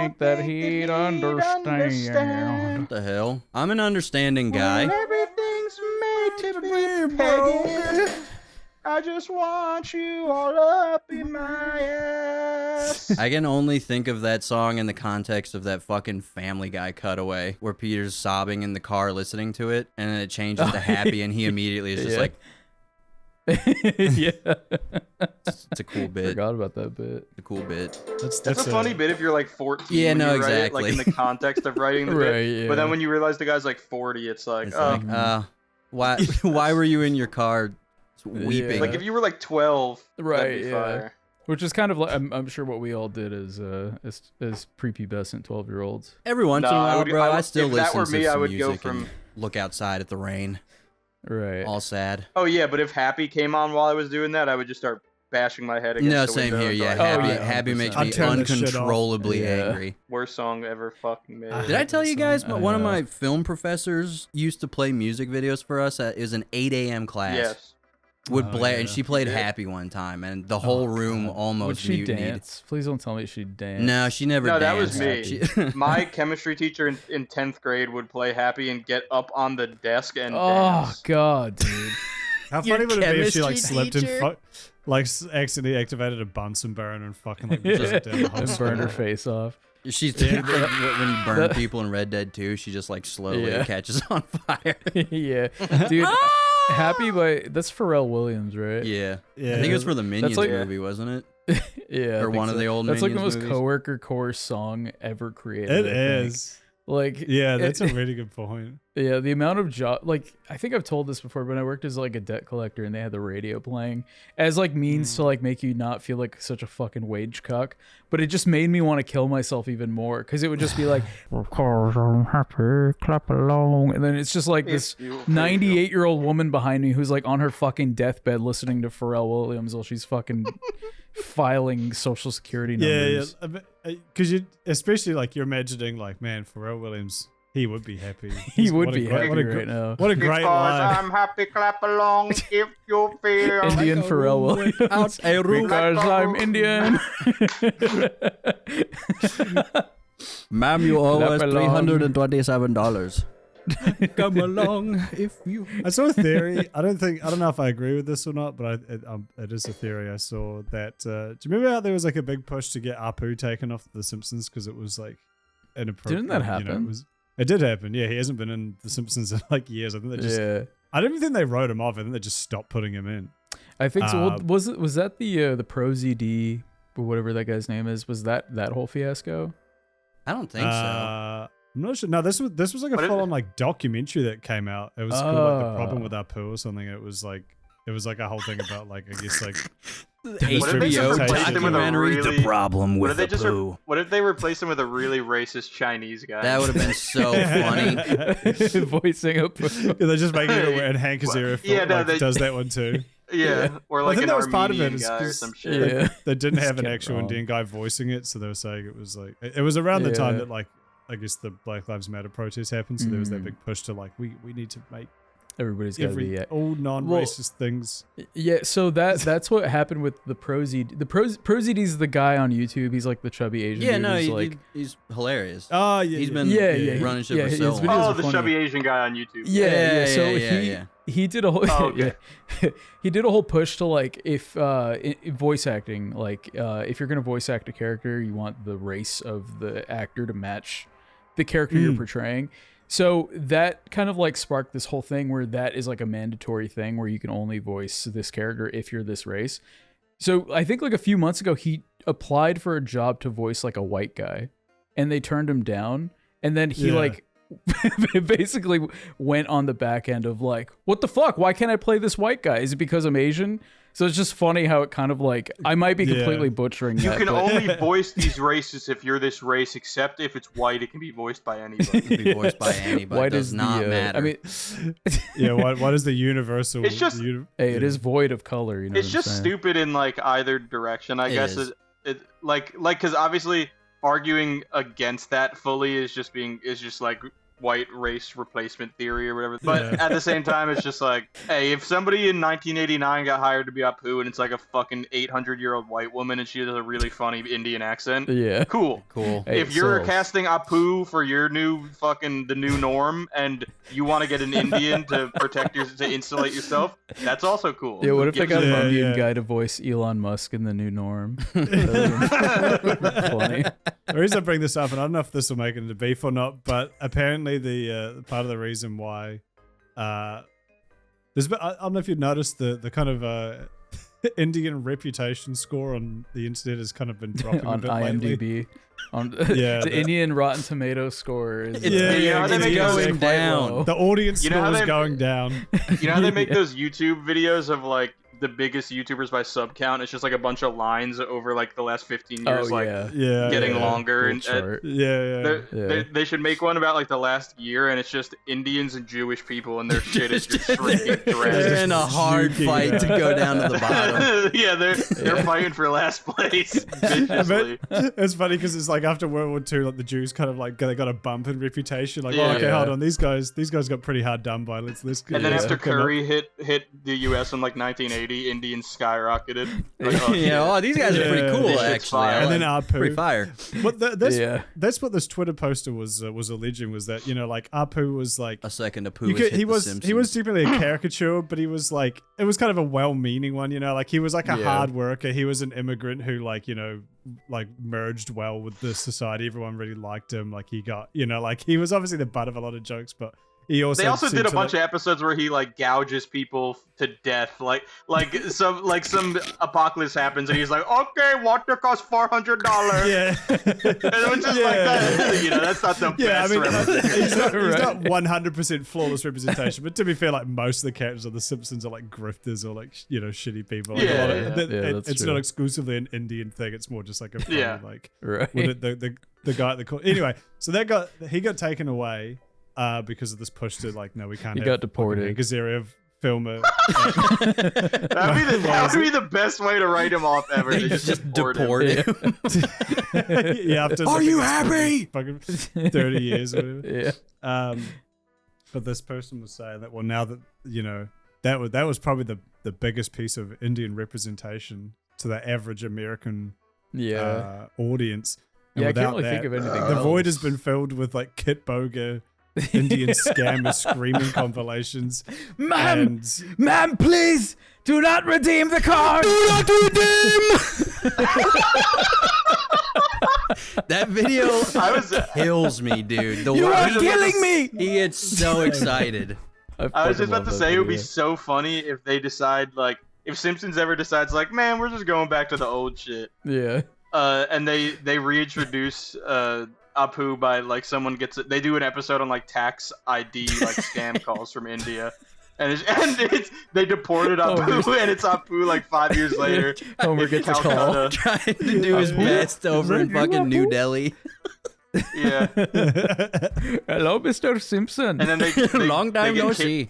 think that he'd understand. What the hell? I'm an understanding guy. When everything's made to be broken, I just want you all up in my ass. I can only think of that song in the context of that fucking Family Guy cutaway where Peter's sobbing in the car listening to it, and then it changes to happy, and he immediately is just like... Yeah. It's a cool bit. Forgot about that bit. It's a cool bit. That's a funny bit if you're like 14. Yeah, when no, you write it, exactly. like in the context of writing the bit. Yeah. But then when you realize the guy's like 40, it's like, why were you in your car weeping? Like if you were like 12, Right, that'd be yeah. fire. Which is kind of like, I'm sure what we all did as prepubescent 12-year-olds. Every once in a while, bro, I still if that listen were to me, some I would music go and from... look outside at the rain, Right. all sad. Oh yeah, but if Happy came on while I was doing that, I would just start bashing my head against the same window. here, yeah. Like, Happy makes me I'd turn this shit off. uncontrollably angry. Worst song ever fucking made. Did I tell you guys, I one of know. my film professors used to play music videos for us. It was an 8 a.m. class. Yes. Would play, and yeah. she played Yeah. Happy one time, and the whole room almost Would she mutinied. dance? Please don't tell me she danced. No, she never No, that danced. was me. She- My chemistry teacher in 10th grade would play Happy and get up on the desk and Oh dance. God, dude. How Your funny would it be if she like chemistry slipped and teacher? accidentally activated a Bunsen burner and fucking like Yeah. just down the whole And burned her school? face off. She's when you burn people in Red Dead 2, she just like slowly Yeah. catches on fire. Yeah, dude. Happy by that's Pharrell Williams, right? Yeah. Yeah. I think it was for the Minions like- movie, wasn't it? Yeah, I Or think one of so. the old That's like the Minions most movies. coworker core song ever created. It I think. is. Like, Yeah, that's a really good point. yeah, the amount of like I think I've told this before, but I worked as like a debt collector and they had the radio playing as like means to like make you not feel like such a fucking wage cuck. But it just made me want to kill myself even more because it would just be like, of course I'm happy, clap along, and then it's just like this 98-year-old woman behind me who's like on her fucking deathbed listening to Pharrell Williams while she's fucking filing social security numbers. Yeah, because you, especially like you're imagining like, man, Pharrell Williams, he would be happy. He would What a be great- happy what a right now. What a great Because line. I'm happy, clap along if you feel. Indian Pharrell Williams. Out a room. Because I'm Indian. Ma'am, you owe us Clap along. $327. Come along if you... I saw a theory. I don't know if I agree with this or not, but it is a theory I saw that. Do you remember how there was like a big push to get Apu taken off The Simpsons because it was like inappropriate? Didn't that happen? It did happen. Yeah, he hasn't been in The Simpsons in like years. I think they just. Yeah. I don't even think they wrote him off. I think they just stopped putting him in. I think so. Well, was that the Pro ZD or whatever that guy's name is? Was that whole fiasco? I don't think so. I'm not sure. No, this was like a full on like documentary that came out. It was called like The Problem with Apu or something. It was like a whole thing about like I guess like HBO replace him with a documentary, really- The Problem What with if they Apu. what if they replaced him with a really racist Chinese guy? That would have been so funny. Voicing up. Yeah, they're just making it weird. And Hank Azaria Yeah, no, like, they- does that one too. yeah, or I like think an that was part of Armenian it, is guy or 'cause some shit. Yeah. They didn't have an Just actual kept Indian guy voicing it, so they were saying it was like it was around the time Yeah. that like I guess the Black Lives Matter protest happened, so there was that big push to like we need to make Everybody's got to be. all non-racist things. Yeah, so that's what happened with the Pro ZD. The Pro ZD is the guy on YouTube. He's like the chubby Asian Yeah, dude. no, who's like, he's hilarious. Oh yeah, He's yeah. been Yeah, running shit for his so videos long. Oh, are the funny. chubby Asian guy on YouTube. Yeah. So yeah. he did a whole Oh, okay. he did a whole push to like if voice acting, like if you're gonna voice act a character, you want the race of the actor to match the character you're portraying. So that kind of like sparked this whole thing where that is like a mandatory thing where you can only voice this character if you're this race. So I think like a few months ago he applied for a job to voice like a white guy and they turned him down, and then he like basically went on the back end of like, what the fuck? Why can't I play this white guy? Is it because I'm Asian? So it's just funny how it kind of like, I might be completely butchering You that. can but- only voice these races if you're this race, except if it's white, it can be voiced by anybody. It can be voiced by anybody. White It does is not the, matter. I mean, Yeah, what is the universal? It's just- hey, it is void of color. You know, It's what I'm just saying? stupid in like either direction. I It guess is. it like because obviously arguing against that fully is just like white race replacement theory or whatever. But at the same time, it's just like, hey, if somebody in 1989 got hired to be Apu and it's like a fucking 800-year-old white woman and she has a really funny Indian accent, cool. Hey, If you're casting Apu for your new the new norm and you want to get an Indian to to insulate yourself, that's also cool. Yeah, what if they got an Indian guy to voice Elon Musk in the new norm? Funny. The reason I bring this up, and I don't know if this will make it into beef or not, but apparently the part of the reason why I don't know if you've noticed the kind of Indian reputation score on the internet has kind of been dropping on a bit IMDb. lately. The Indian Rotten Tomato score is it's going down. The audience score is going down. You know how they make those YouTube videos of like the biggest YouTubers by sub count? It's just like a bunch of lines over like the last 15 years, getting longer. They should make one about like the last year, and it's just Indians and Jewish people, and their shit is just shrinking. They're in a hard fight to go down to the bottom. They're fighting for last place. Viciously. It's funny because it's like after World War II, like the Jews kind of like they got a bump in reputation. Like, hold on, these guys got pretty hard done by. Let's and then after Curry hit the U.S. in like 1980. Indians skyrocketed. Like, these guys are pretty cool, actually. And then Apu. Pretty fire. But that's what this Twitter poster was alleging, was that, like Apu was like a second Apu. He was definitely a caricature, but he was like, it was kind of a well-meaning one, like he was like a hard worker. He was an immigrant who like merged well with the society. Everyone really liked him. Like he got, like he was obviously the butt of a lot of jokes, but they also did a bunch of episodes where he like gouges people to death, like some apocalypse happens and he's like, okay, water costs $400. Yeah, and it's just like that. That's not the best. He's not 100% flawless representation, but to be fair, like most of the characters of The Simpsons are like grifters or like shitty people. Like, it's not exclusively an Indian thing. It's more just like a funny, like the guy at the court. Anyway, so he got taken away. Because of this push to like, no, we can't. He got deported. Gazeria filmer. That would be the best way to write him off ever. Just deport him. Are you happy? Fucking 30 years or whatever. Yeah. But this person was saying that, well, now that that was probably the biggest piece of Indian representation to the average American audience. And I can't really think of anything The else. void has been filled with like Kit Boga Indian scammer screaming compilations. Ma'am, please do not redeem the card. Do not redeem. That video kills me, dude. You are killing me. He gets so excited. I was just about to say it would be so funny if they decide, like, if Simpsons ever decides, like, man, we're just going back to the old shit. Yeah. And they reintroduce Apu by like they do an episode on like tax ID like scam calls from India, and they deported Apu and it's Apu like 5 years later. Homer gets a call trying to do his best over in fucking New Delhi. Yeah. Hello, Mr. Simpson. And then they long time no see.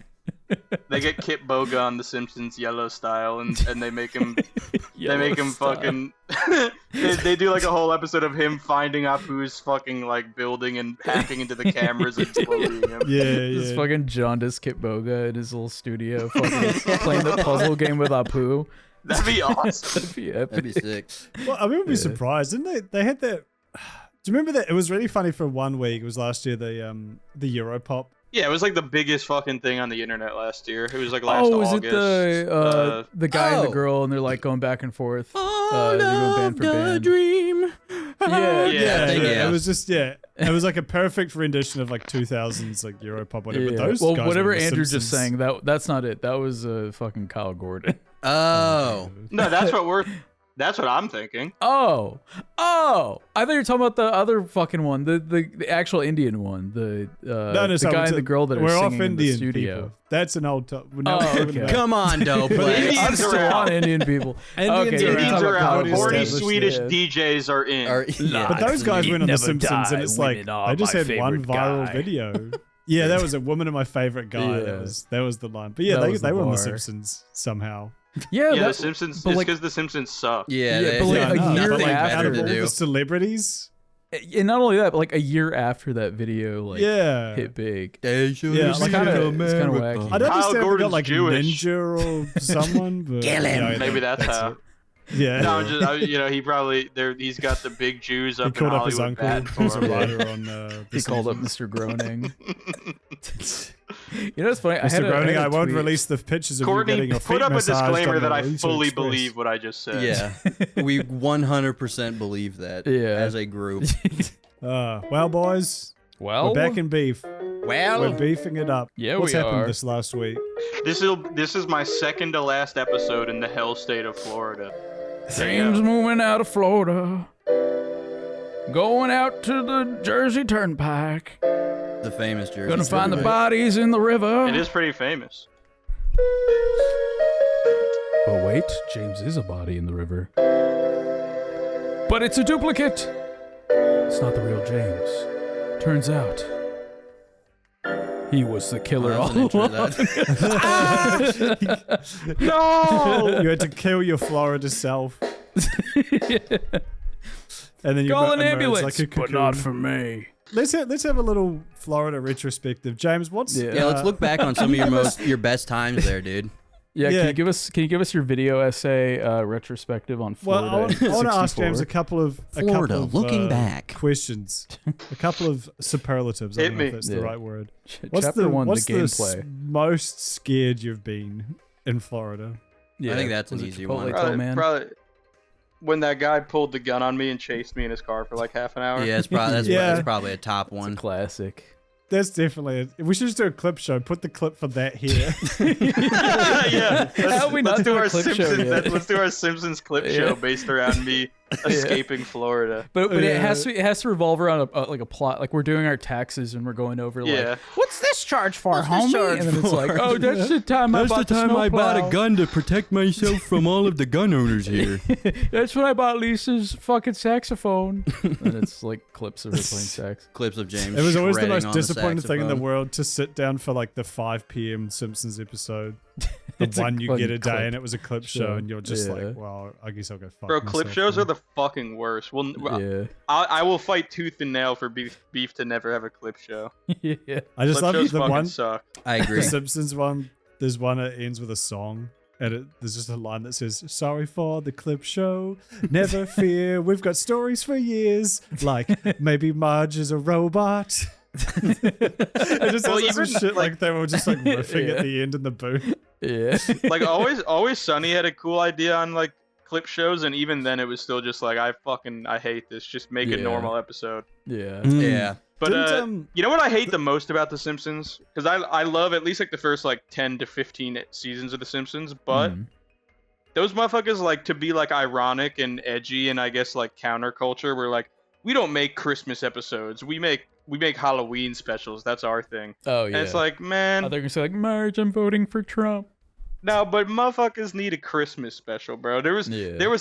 They get Kit Boga on The Simpsons yellow style, and they make him fucking. they do like a whole episode of him finding Apu's fucking like building and hacking into the cameras and exploding him. This fucking jaundiced Kit Boga in his little studio, fucking playing the puzzle game with Apu. That'd be awesome. That'd be epic. That'd be sick. Well, I wouldn't be surprised, didn't they? They had that. Do you remember that? It was really funny for 1 week. It was last year, the Europop. Yeah, it was like the biggest fucking thing on the internet last year. It was like last August. Was it the guy and the girl, and they're like going back and forth? They're going band for band. Dream. It was just it was like a perfect rendition of like 2000s like Europop, whatever. Yeah. But those well, guys whatever were the Andrew Simpsons. just sang, that's not it. That was fucking Kyle Gordon. Oh. No, that's what I'm thinking. Oh, I thought you were talking about the other fucking one, the actual Indian one, the guy and the girl that are singing in the studio. People. That's an old. Okay. Come on, dope. I'm still on Indian people. Indians are out. Horny Swedish yeah. DJs are in. But those guys went on The Simpsons, and it's like they just had one viral video. Yeah, that was a woman of my favorite guy. Yeah. That was the line. But yeah, they were on The bar. Simpsons somehow. Yeah, The Simpsons. It's because The Simpsons suck. But like a year nothing after better to All do. the celebrities, And not only that, but like a year after that video, like hit big. It's kind of wacky. I don't understand if we got like Jewish. Ninja or someone, but maybe that's how. Yeah. No, he probably he's got the big Jews up. He called up his uncle. Who's a writer on. He called up Mr. Groening. It's funny. Mr. Groening, I won't release the pictures of Courtney, you getting your feet put up a disclaimer that I Laser fully Express. believe what I just said. Yeah, we 100% believe that. As a group. Well, boys. Well, we're back in beef. Well, we're beefing it up. Yeah, What's we happened are. this last week? This is my second to last episode in the hell state of Florida. Sam's moving out of Florida, going out to the Jersey Turnpike. The famous Jersey. Gonna find the bodies in the river. It is pretty famous. But wait, James is a body in the river. But it's a duplicate. It's not the real James. Turns out, he was the killer all along. No! You had to kill your Florida self. And then you Call an emerged ambulance, like a but cocoon. not for me. Let's have a little Florida retrospective. James, what's let's look back on some of your best times there, dude. Yeah, can you give us your video essay retrospective on Florida? Well, I want to ask James a couple of looking back questions, a couple of superlatives. I don't know if that's the right word. Chapter 1, what's the gameplay. Most scared you've been in Florida? Yeah, I think that's an easy one. Probably when that guy pulled the gun on me and chased me in his car for like half an hour. Yeah, that's probably a top one. It's a classic. That's definitely it. We should just do a clip show. Put the clip for that here. Yeah. Let's do our clip show yet? Let's do our Simpsons clip show based around me escaping Florida. But it has to revolve around a plot. Like we're doing our taxes and we're going over like, what's this charge for, homie? And then it's like, oh, that's the time I bought a gun to protect myself from all of the gun owners here. That's when I bought Lisa's fucking saxophone. And it's like clips of her playing sax. Clips of James. It was always the most shredding on disappointing thing in the saxophone. world to sit down for like the 5 p.m. Simpsons episode. The one you get a day, and it was a clip show, and you're just like, well, I guess I'll go fuck Bro, myself clip shows then. are the fucking worst. I will fight tooth and nail for beef to never have a clip show. Yeah. I just Clip love shows the fucking one. suck. I agree. The Simpsons one. There's one that ends with a song. And there's just a line that says, "Sorry for the clip show. Never fear, we've got stories for years. Like maybe Marge is a robot." It just has some shit like they were just like riffing at the end in the booth. Yeah. Like always Sunny had a cool idea on like clip shows, and even then it was still just like I hate this. Just make a normal episode. Yeah. Yeah. But you know what I hate the most about The Simpsons? Because I love at least like the first like 10 to 15 seasons of The Simpsons, but those motherfuckers like to be like ironic and edgy and I guess like counterculture. We're like, we don't make Christmas episodes. We make Halloween specials. That's our thing. Oh yeah. And it's like, man. They're gonna say like, Marge, I'm voting for Trump. No, but motherfuckers need a Christmas special, bro. There was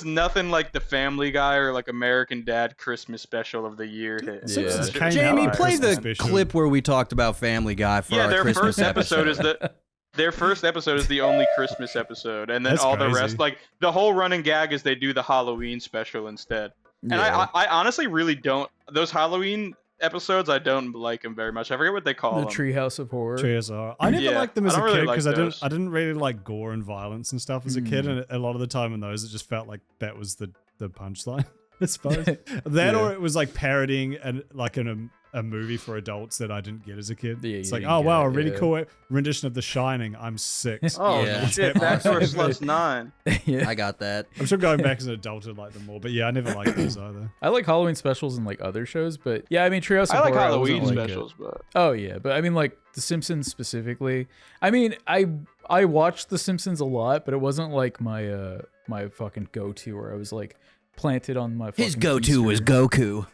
nothing like the Family Guy or like American Dad Christmas special of the year hit. Yeah. Jamie, play the clip where we talked about Family Guy for our Christmas episode. Their first episode is the only Christmas episode, and then That's all crazy. the rest, like the whole running gag is they do the Halloween special instead. And I honestly really don't. Those Halloween episodes, I don't like them very much. I forget what they call them. The Treehouse of Horror. Treehouse of Horror. I never liked them as a really kid because like I didn't really like gore and violence and stuff as a kid, and a lot of the time in those it just felt like that was the punchline. I suppose that or it was like parodying and like in a movie for adults that I didn't get as a kid. Yeah, it's like, oh wow, a really cool rendition of The Shining. I'm 6. Oh shit, Backdoor Sluts 9. Yeah. I got that. I'm sure going back as an adult I'd like them more, but yeah, I never liked those either. I like Halloween specials and like other shows, but yeah, I mean Treehouse of Horror. I like Halloween wasn't, specials, but oh yeah, but I mean like The Simpsons specifically. I mean I watched The Simpsons a lot, but it wasn't like my my fucking go-to where I was like planted on my. His go-to was Goku.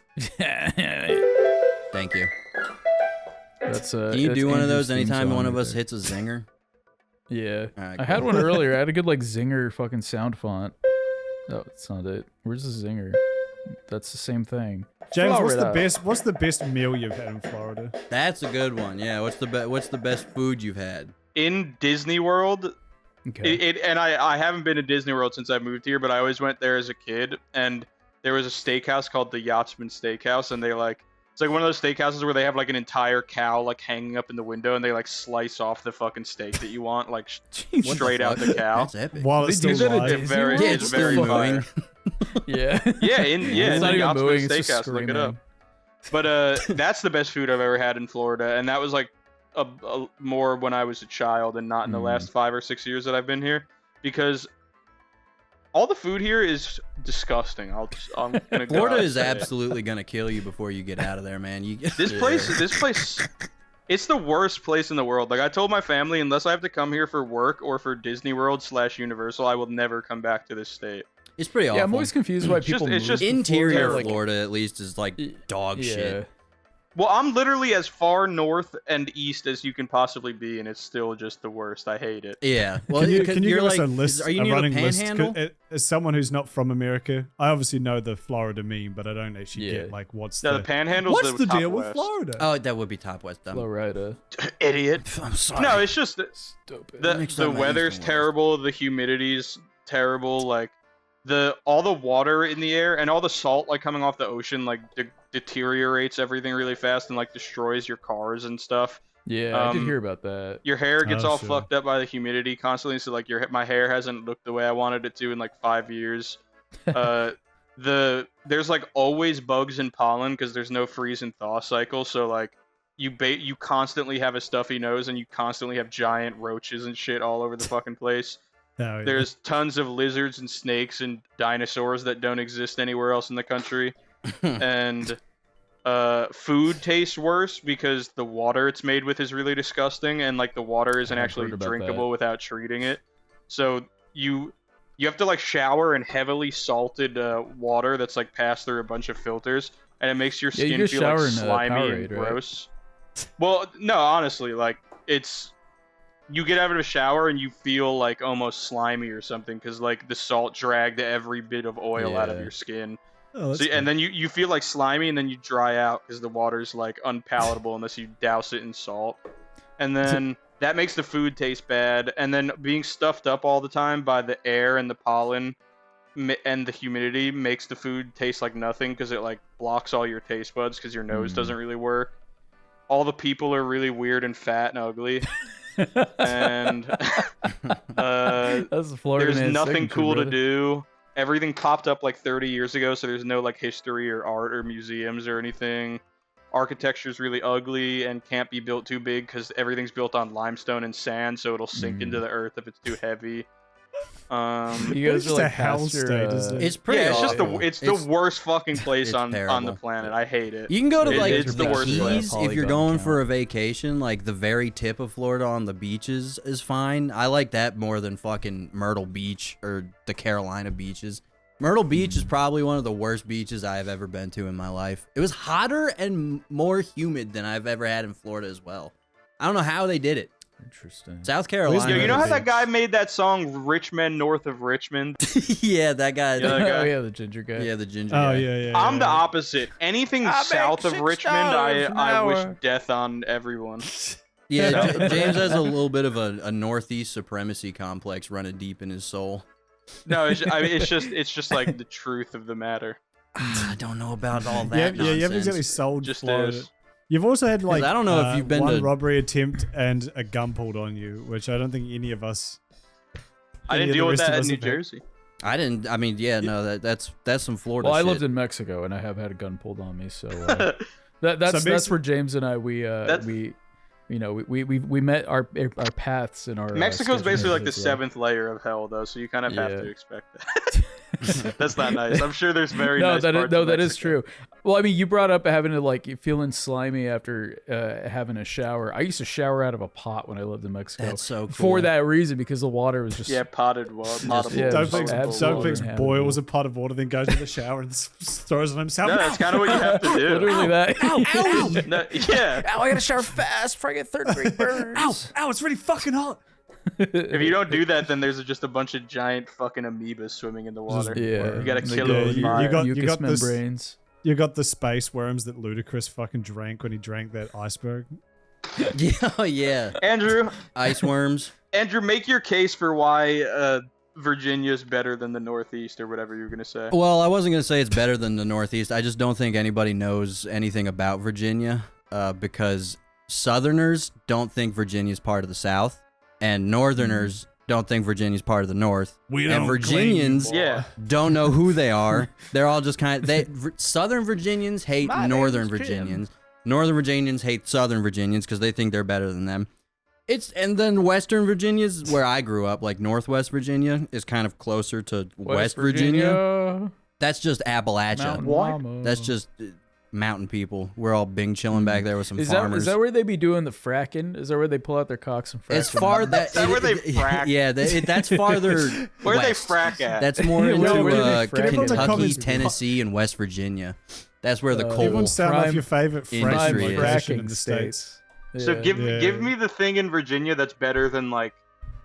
Thank you. That's Can you do one of those anytime one of us hits a zinger? Yeah, right, I had one earlier. I had a good like zinger fucking sound font. Oh, it's not it. Where's the zinger? That's the same thing. James, what's the best meal you've had in Florida? That's a good one. Yeah. What's the best food you've had? In Disney World, okay. And I haven't been to Disney World since I moved here, but I always went there as a kid, and there was a steakhouse called the Yachtsman Steakhouse, and they like it's like one of those steakhouses where they have like an entire cow like hanging up in the window, and they like slice off the fucking steak that you want, like straight out the cow. That's epic. While it's still alive. It's very mooing. Yeah. It's not even mooing, it's just screaming. Look it up. But that's the best food I've ever had in Florida, and that was like a more when I was a child and not in the last 5 or 6 years that I've been here, because all the food here is disgusting. I'm gonna Florida is absolutely gonna kill you before you get out of there, man. This place, it's the worst place in the world. Like I told my family, unless I have to come here for work or for Disney World / Universal, I will never come back to this state. It's pretty awful. Yeah, I'm always confused why people move. It's just interior Florida, at least, is like dog shit. Well, I'm literally as far north and east as you can possibly be, and it's still just the worst. I hate it. Yeah. Well, can you give us a list, are you a running Panhandle? list? As someone who's not from America, I obviously know the Florida meme, but I don't actually get like what's the Panhandle's what's the deal west. with Florida? Oh, that would be top west. Florida. Idiot. I'm sorry. No, it's just Stupid. the weather's terrible. The humidity's terrible. Like all the water in the air and all the salt like coming off the ocean like deteriorates everything really fast and like destroys your cars and stuff. Yeah, I did hear about that. Your hair gets all fucked up by the humidity constantly, so like my hair hasn't looked the way I wanted it to in like 5 years. There's like always bugs and pollen because there's no freeze and thaw cycle, so like you constantly have a stuffy nose and you constantly have giant roaches and shit all over the fucking place. Oh, yeah. There's tons of lizards and snakes and dinosaurs that don't exist anywhere else in the country. And food tastes worse because the water it's made with is really disgusting, and like the water isn't actually drinkable without treating it. So you have to like shower in heavily salted water that's like passed through a bunch of filters, and it makes your skin feel like slimy and gross. Right? Well, no, honestly, like you get out of a shower and you feel like almost slimy or something because like the salt dragged every bit of oil out of your skin. Oh, so, and then you feel like slimy and then you dry out because the water's like unpalatable unless you douse it in salt. And then that makes the food taste bad. And then being stuffed up all the time by the air and the pollen and the humidity makes the food taste like nothing because it like blocks all your taste buds because your nose doesn't really work. All the people are really weird and fat and ugly. And there's nothing cool to do. Everything popped up like 30 years ago, so there's no like history or art or museums or anything. Architecture's really ugly and can't be built too big because everything's built on limestone and sand, so it'll sink into the earth if it's too heavy. You guys are like hell state, isn't it? It's pretty. Yeah, awful. it's the worst fucking place on the planet. I hate it. You can go to like it's the worst Keys if you're going for a vacation. Like the very tip of Florida on the beaches is fine. I like that more than fucking Myrtle Beach or the Carolina beaches. Myrtle Beach is probably one of the worst beaches I have ever been to in my life. It was hotter and more humid than I've ever had in Florida as well. I don't know how they did it. Interesting. South Carolina. Yo, you know how that guy made that song "Rich Men North of Richmond"? Yeah, that guy. Oh yeah, the ginger guy. Yeah, the ginger guy. Oh yeah. I'm the opposite. Anything south of Richmond, I wish death on everyone. Yeah, James has a little bit of a northeast supremacy complex running deep in his soul. No, it's just like the truth of the matter. I don't know about all that. Yeah, you haven't exactly sold just Florida. is. You've also had like I don't know if you've been one to robbery attempt and a gun pulled on you, which I don't think any of us. I didn't deal with that in New Jersey. I didn't. I mean, yeah, no, that's some Florida. Well, shit. I lived in Mexico and I have had a gun pulled on me, so that's where James and I we met our paths in our. Mexico's basically like the seventh layer of hell, though, so you kind of have to expect that. That's not nice. I'm sure there's very nice parts that is true. Well, I mean, you brought up having to like feeling slimy after having a shower. I used to shower out of a pot when I lived in Mexico. That's so cool. For that reason, because the water was just potted water. Douglas boils a pot of water, then goes to the shower and throws it on himself. No, that's kind of what you have to do. Literally that. Ow! No, yeah. Ow! I gotta shower fast before I get third degree burns. Ow! It's really fucking hot. If you don't do that, then there's just a bunch of giant fucking amoebas swimming in the water. Yeah, you gotta kill them with fire. You got membranes. You got the space worms that Ludacris fucking drank when he drank that iceberg. Yeah, yeah. Andrew, ice worms. Andrew, make your case for why Virginia's better than the Northeast or whatever you were gonna say. Well, I wasn't gonna say it's better than the Northeast. I just don't think anybody knows anything about Virginia because Southerners don't think Virginia's part of the South, and Northerners don't think Virginia's part of the North. And Virginians don't know who they are. They're all just kind of Southern Virginians hate Northern Virginians. Northern Virginians hate Southern Virginians because they think they're better than them. And then Western Virginia's where I grew up, like Northwest Virginia is kind of closer to West Virginia. That's just Appalachia. That's just mountain people. We're all bing chilling back there with some farmers. Is that where they be doing the fracking? Is that where they pull out their cocks and frack? As far that is that where they frack? Yeah, that's farther. Where they frack at? That's more into Kentucky, Tennessee, and West Virginia. That's where the coal. Everyone sound off your favorite fracking in the States. So give me the thing in Virginia that's better than like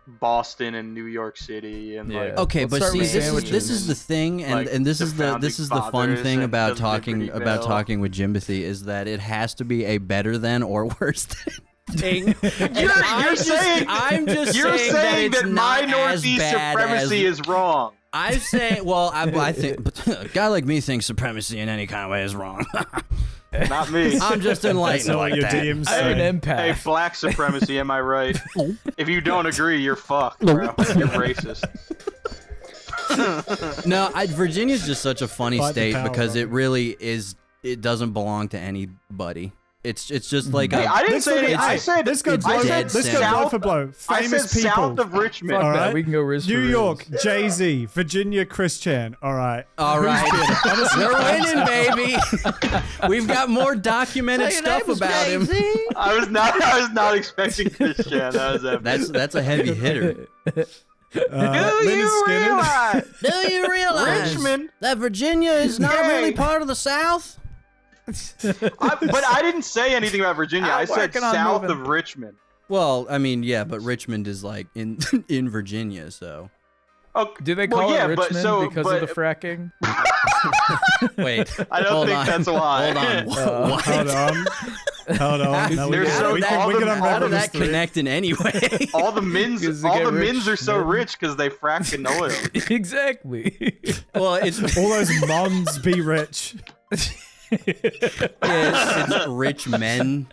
Boston and New York City and like. Okay, but see, this is the thing, and this is the fun thing about talking with Jimothy is that it has to be a better than or worse than thing. You're saying that my Northeast supremacy is wrong. I'm saying, well, I think a guy like me thinks supremacy in any kind of way is wrong. Not me. I'm just enlightened like that. I'm an empath. Hey, black supremacy, am I right? If you don't agree, you're fucked, bro. You're racist. No, Virginia's just such a funny state because it really is. It doesn't belong to anybody. It's just like I didn't say anything. I said this goes blow for blow. Famous people south of Richmond. All right, we can go New York, Jay-Z, Virginia, Chris Chan. All right, we're winning, baby. We've got more documented stuff about him. I was not expecting Chris Chan. That's a heavy hitter. Do you realize Richmond that Virginia is not really part of the South? But I didn't say anything about Virginia. I said south of Richmond. Well, I mean, yeah, but Richmond is like in Virginia, so. Oh, do they call it Richmond because of the fracking? Wait, I don't think that's why. Hold on. No, how did that connect in any way? All the Mins are so rich because they frack in oil. Exactly. Well, it's all those moms be rich. It's rich men.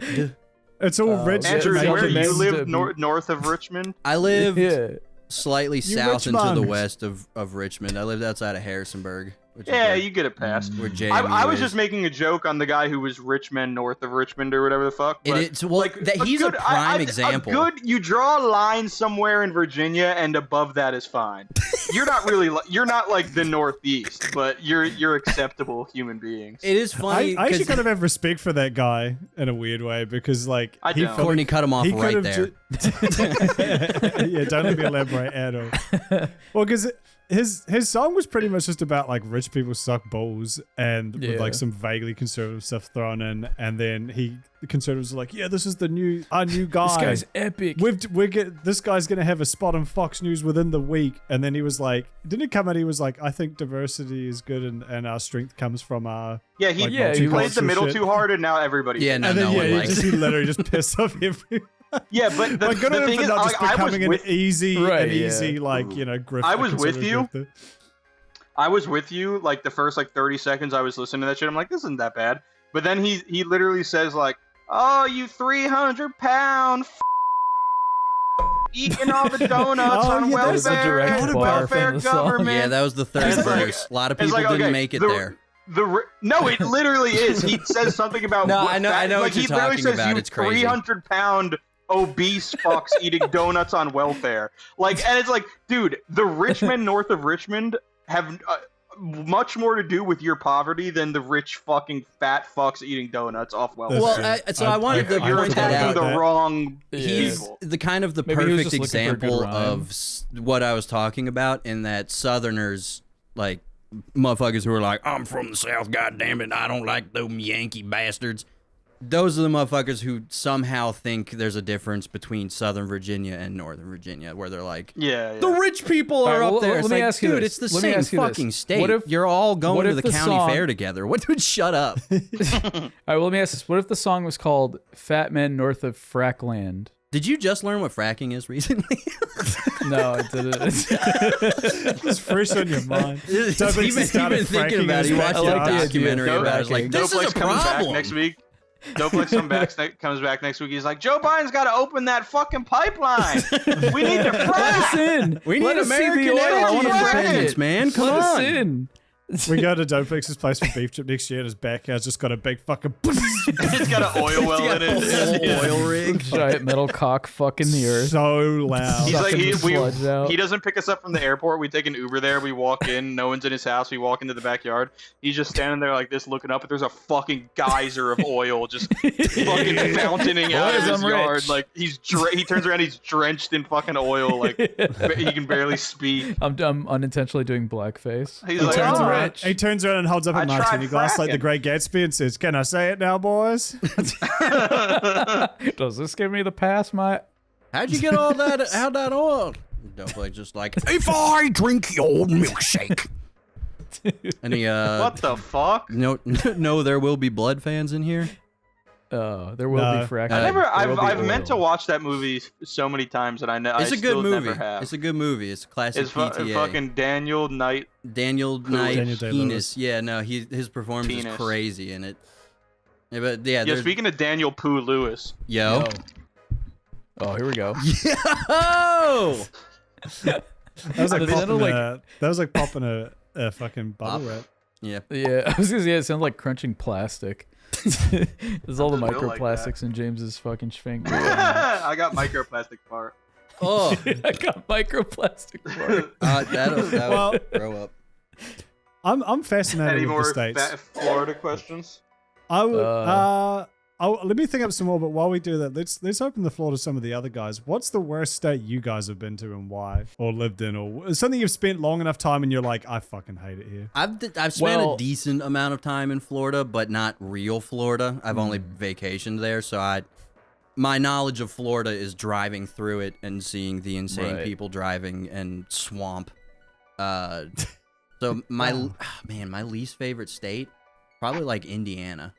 It's all rich. Andrew, where you live north of Richmond? I live slightly south into the west of Richmond. I lived outside of Harrisonburg. You get it passed. I was just making a joke on the guy who was Richmond north of Richmond or whatever the fuck. He's a prime example. You draw a line somewhere in Virginia, and above that is fine. You're not like the Northeast, but you're acceptable human beings. It is funny. I actually kind of have respect for that guy in a weird way because like Courtney cut him off right there. Yeah, don't let me elaborate at all. Well, because his song was pretty much just about like rich people suck balls and with like some vaguely conservative stuff thrown in, and then the conservatives were like, yeah, this is our new guy. This guy's epic. This guy's gonna have a spot on Fox News within the week, and then he was like, didn't it come out? He was like, I think diversity is good, and our strength comes from our he played the middle too hard, and now everybody. Yeah, he literally just pissed off everyone. Yeah, but the thing is, just becoming an easy grift. I was with you. I was with you like the first 30 seconds I was listening to that shit. I'm like, this isn't that bad. But then he literally says like, oh, you 300-pound eating all the donuts on welfare government. Yeah, that was the third verse. A lot of people didn't make it there. No, it literally is. He says something about I know what you're talking about. It's crazy. 300-pound obese fucks eating donuts on welfare. And it's like, dude, the rich men north of Richmond have much more to do with your poverty than the rich fucking fat fucks eating donuts off welfare. Well, I wanted to you're point that out. The wrong He's people. the kind of the perfect example of what I was talking about, in that Southerners motherfuckers who are like, I'm from the South, goddammit, I don't like them Yankee bastards. Those are the motherfuckers who somehow think there's a difference between Southern Virginia and Northern Virginia, where they're like, the rich people are up there. It's like, dude, it's the same fucking state. You're all going to the county fair together. Dude, shut up. All right, well, let me ask this. What if the song was called Fat Men North of Frackland? Did you just learn what fracking is recently? No, I didn't. It's fresh on your mind. Even thinking about it, you watched a documentary about it. It's like, this is a problem. Next week. Doplex comes back next week. He's like, Joe Biden's got to open that fucking pipeline. We need to frack. Let us in. We need American energy independence, man. Come on. Let us in. We go to Doplex's place for beef trip next year, and his backyard's just got a big fucking. It's got an oil well in it. Oil rig. Giant metal cock fucking the earth. So loud. He's like, he doesn't pick us up from the airport. We take an Uber there. We walk in. No one's in his house. We walk into the backyard. He's just standing there like this, looking up. But there's a fucking geyser of oil just fucking fountaining out of his yard. Like he turns around. He's drenched in fucking oil. Like he can barely speak. I'm unintentionally doing blackface. He's like, he turns around and holds up a martini glass like the Great Gatsby and says, "Can I say it now, boys?" Does this give me the pass, mate? How'd you get all that? How'd that oil? Dope just like, if I drink your milkshake. Any what the fuck? No, there will be blood fans in here. There will be fracking. I've meant to watch that movie so many times, and it's a good movie. It's a good movie. It's a classic. It's fucking Daniel Knight. Daniel Knight penis. Yeah, no, his performance is crazy in it. Yeah, but yeah. Speaking of Daniel Pooh Lewis. Yo. Oh, here we go. Yo. That was like popping a fucking bubble wrap. Yeah. Yeah, I was gonna say it sounds like crunching plastic. There's all the microplastics in James's fucking sphincter. I got microplastic fart. Oh, I got microplastic fart. That'll grow up. I'm fascinated with the states. Florida questions? I would. Let me think up some more. But while we do that, let's open the floor to some of the other guys. What's the worst state you guys have been to and why, or lived in, or something you've spent long enough time and you're like, I fucking hate it here. I've spent a decent amount of time in Florida, but not real Florida. I've only vacationed there, so my knowledge of Florida is driving through it and seeing the insane people driving and swamp. So my least favorite state, probably like Indiana.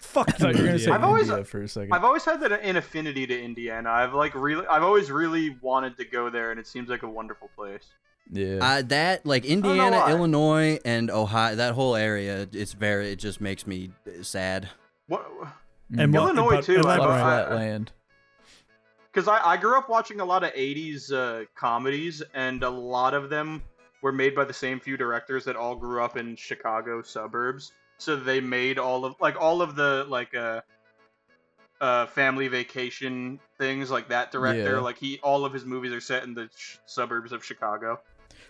Fuck you. You're gonna say India for a second. I've always had an affinity to Indiana. I've always really wanted to go there, and it seems like a wonderful place. Yeah. That like Indiana, Illinois, and Ohio, that whole area, it just makes me sad. What? And Illinois too. A lot of flat land. Because I grew up watching a lot of 80s comedies, and a lot of them were made by the same few directors that all grew up in Chicago suburbs. So they made all of the family vacation things, like that director. Yeah. Like all of his movies are set in the suburbs of Chicago.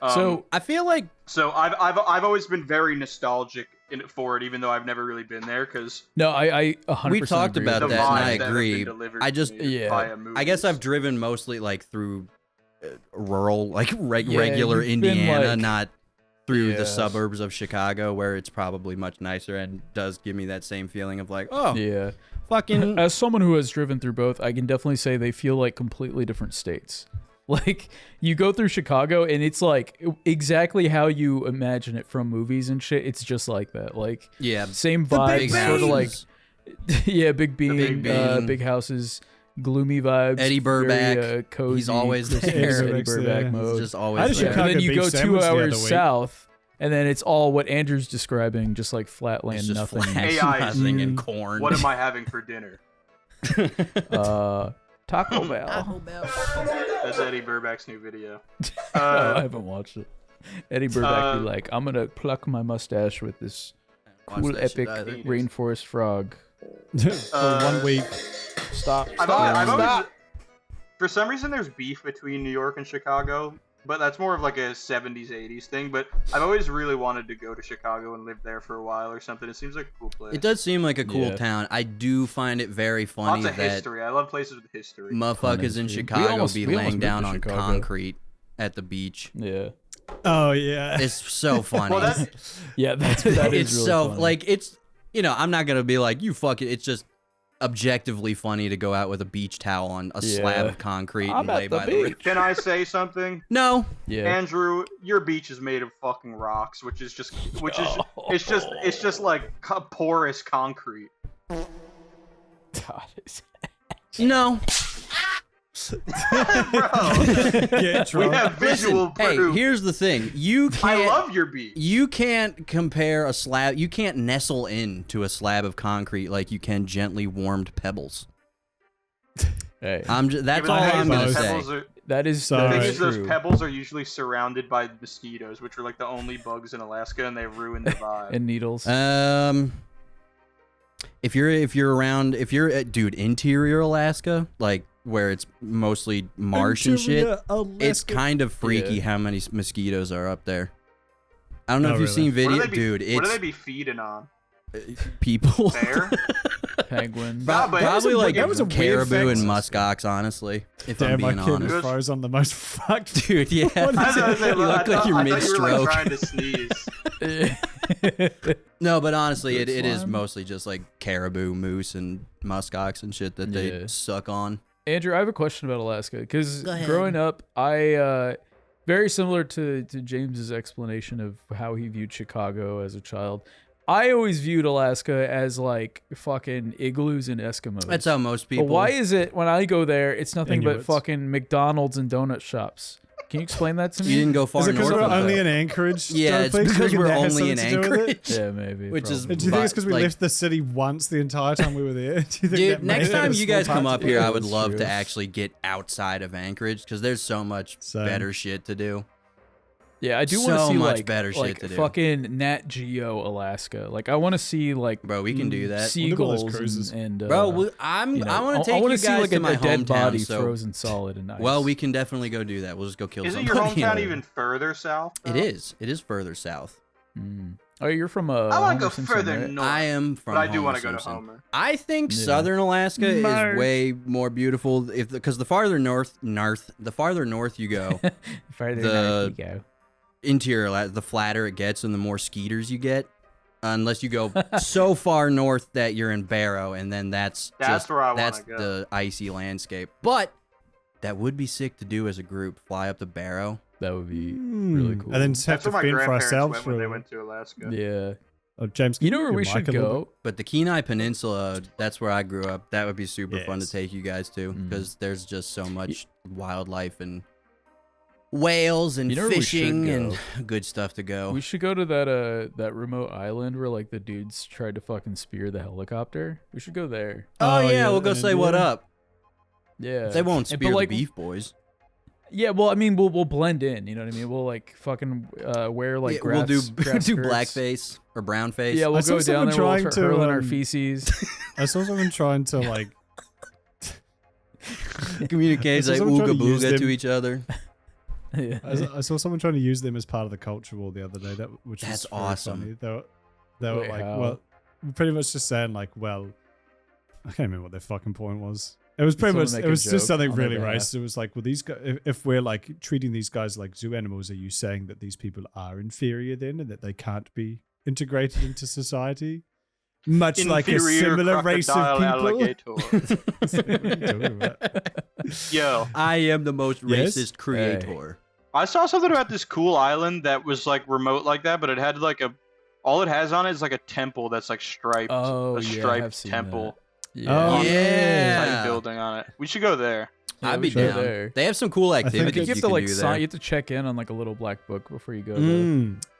So I feel like I've always been very nostalgic for it, even though I've never really been there. Because I 100% we talked about that, and I agree. I guess movies. I've driven mostly like through rural, like regular Indiana, not through the suburbs of Chicago, where it's probably much nicer and does give me that same feeling of like, oh, yeah, fucking. As someone who has driven through both, I can definitely say they feel like completely different states. Like, you go through Chicago and it's like exactly how you imagine it from movies and shit. It's just like that. Like, same vibe, sort of like, Big Bean, big houses, gloomy vibes. Eddie Burback, very, cozy. He's always there. Eddie Burback mode. He's just always there. And then you go 2 hours south, and then it's all what Andrew's describing, just like flatland, just nothing. Nothing and corn. What am I having for dinner? Taco Bell. That's Eddie Burback's new video. I haven't watched it. Eddie Burback be like, I'm gonna pluck my mustache with this cool epic rainforest frog. For 1 week. Stop. I've always, for some reason, there's beef between New York and Chicago, but that's more of like a 70s, 80s thing. But I've always really wanted to go to Chicago and live there for a while or something. It seems like a cool place. It does seem like a cool town. I do find it very funny Lots of that history. I love places with history. Motherfuckers in Chicago be laying down on concrete at the beach. Yeah. Oh yeah. It's so funny. Well, that is it's really so funny. like it's I'm not gonna be like you fuck it. It's just objectively funny to go out with a beach towel on a slab of concrete and lay by the river. Can I say something? No. Yeah. Andrew, your beach is made of fucking rocks, it's just like porous concrete. God, No. Bro, we have visual proof. Hey, here's the thing. I love your beef. You can't compare a slab. You can't nestle into a slab of concrete like you can gently warmed pebbles. Hey, that's all I'm gonna say. That is the thing is, those pebbles are usually surrounded by mosquitoes, which are like the only bugs in Alaska, and they ruin the vibe. And needles. If you're around, dude, interior Alaska, like where it's mostly marsh and shit, it's kind of freaky how many mosquitoes are up there. I don't know if you've seen video, dude. What do they be feeding on? People. Bear? Penguin. Probably like caribou and muskox, honestly. If I'm being honest. Kid froze on the most fucked. Dude, yeah. You look like you're mid-stroke. Trying to sneeze. No, but honestly, it is mostly just like caribou, moose, and muskox and shit that they suck on. Andrew, I have a question about Alaska because growing up, I very similar to James's explanation of how he viewed Chicago as a child. I always viewed Alaska as like fucking igloos and Eskimos. That's how most people. But why is it when I go there, it's nothing but fucking McDonald's and donut shops? Can you explain that to me? You didn't go far north. Is it because we're only in Anchorage? Yeah, it's because we're only in Anchorage. Yeah, maybe. Which is. Do you think it's because we left the city once the entire time we were there? Do you think dude, next time you guys come up here, I would love to actually get outside of Anchorage because there's so much better shit to do. Yeah, I do want to see much better shit to do. Fucking Nat Geo Alaska. Like I want to see like bro, we can do that. Seagulls and bro, I want to take you guys see like to my dead hometown, body frozen solid and ice. Well, we can definitely go do that. We'll just go kill somebody. Isn't your hometown even further south? It is. It is further south. Oh, you're from I want to go Simpson, further right? north. I am from. But I do want to go to Homer. I think southern Alaska is way more beautiful because the farther north you go, north you go. Interior, the flatter it gets and the more skeeters you get, unless you go so far north that you're in Barrow, and then that's where I want to go. That's the icy landscape. But that would be sick to do as a group. Fly up to Barrow. That would be really cool. And then have to fend for ourselves when they went to Alaska. Yeah. Oh, James, you know where we should go? But the Kenai Peninsula, that's where I grew up. That would be super fun to take you guys to because there's just so much wildlife and whales and fishing and good stuff to go. We should go to that remote island where like the dudes tried to fucking spear the helicopter. We should go there. Oh yeah, we'll go say what up. Yeah, they won't spear the Beef Boys. Yeah, well, I mean, we'll blend in. You know what I mean? We'll like fucking wear like we'll do skirts. blackface or brownface. Yeah, we'll go down there. We'll hurl in our feces. I saw someone trying to like communicate like ooga booga to each other. Yeah. I saw someone trying to use them as part of the culture war the other day. Which that's was awesome. Funny. They were like, well, pretty much just saying like, well, I can't remember what their fucking point was. It was pretty much. It was just something really racist. It was like, well, these guys, if we're like treating these guys like zoo animals, are you saying that these people are inferior then, and that they can't be integrated into society? Much like a similar race of people. Yo, I am the most racist creator. I saw something about this cool island that was like remote like that, but it had like all it has on it is like a temple that's like striped. Oh, a striped temple. That. Yeah. Tiny building on it. We should go there. Yeah, I'd be down. There. They have some cool activities. You have to like sign. You have to check in on like a little black book before you go.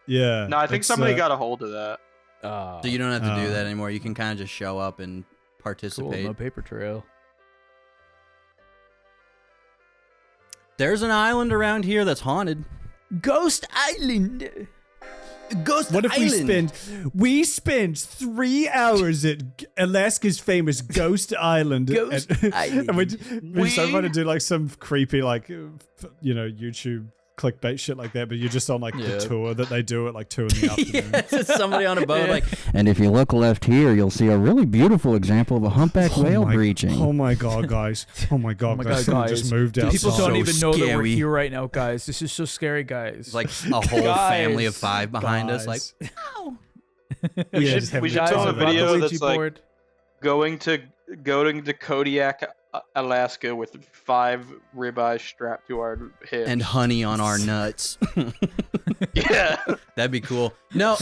Yeah. No, I think somebody got a hold of that. So you don't have to do that anymore. You can kind of just show up and participate. Cool, no paper trail. There's an island around here that's haunted. Ghost Island. What if we spend 3 hours at Alaska's famous Ghost Island? And we start trying to do like some creepy like YouTube clickbait shit like that, but you're just on like the tour that they do at like 2 in the afternoon. It's somebody on a boat like, and if you look left here, you'll see a really beautiful example of a humpback whale breaching. Oh my god, guys! Oh my god, guys! Just moved out. People don't even know that we're here right now, guys. This is so scary, guys. It's like a whole family of 5 behind us. Like, ow. We should film a video that's like going to Kodiak, Alaska with 5 ribeyes strapped to our hips and honey on our nuts. Yeah, that'd be cool. No,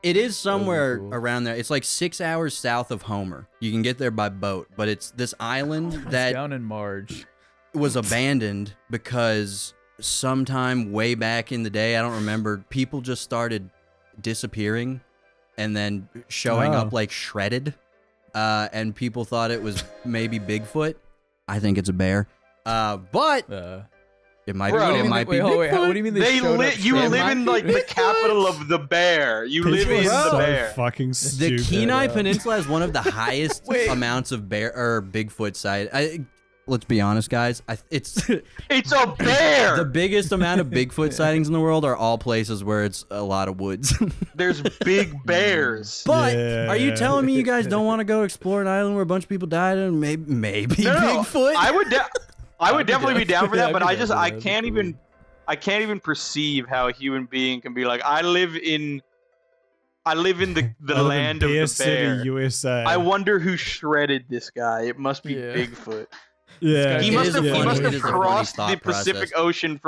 It is somewhere around there. It's like 6 hours south of Homer. You can get there by boat, but it's this island that down in Marge was abandoned because sometime way back in the day, I don't remember, people just started disappearing and then showing up like shredded, and people thought it was maybe Bigfoot. I think it's a bear, but it might be. It might be. Wait, what do you mean you live in like the capital of the bear. You live in the bear. Fucking stupid. The Kenai Peninsula has one of the highest amounts of bear or Bigfoot sight. Let's be honest, guys. It's a bear. The biggest amount of Bigfoot sightings in the world are all places where it's a lot of woods. There's big bears. But are you telling me you guys don't want to go explore an island where a bunch of people died and maybe Bigfoot? I would definitely be down for that, but I can't even perceive how a human being can be like, I live in the land of the bear. City, USA. I wonder who shredded this guy. It must be Bigfoot. Yeah, he must have crossed the Pacific Ocean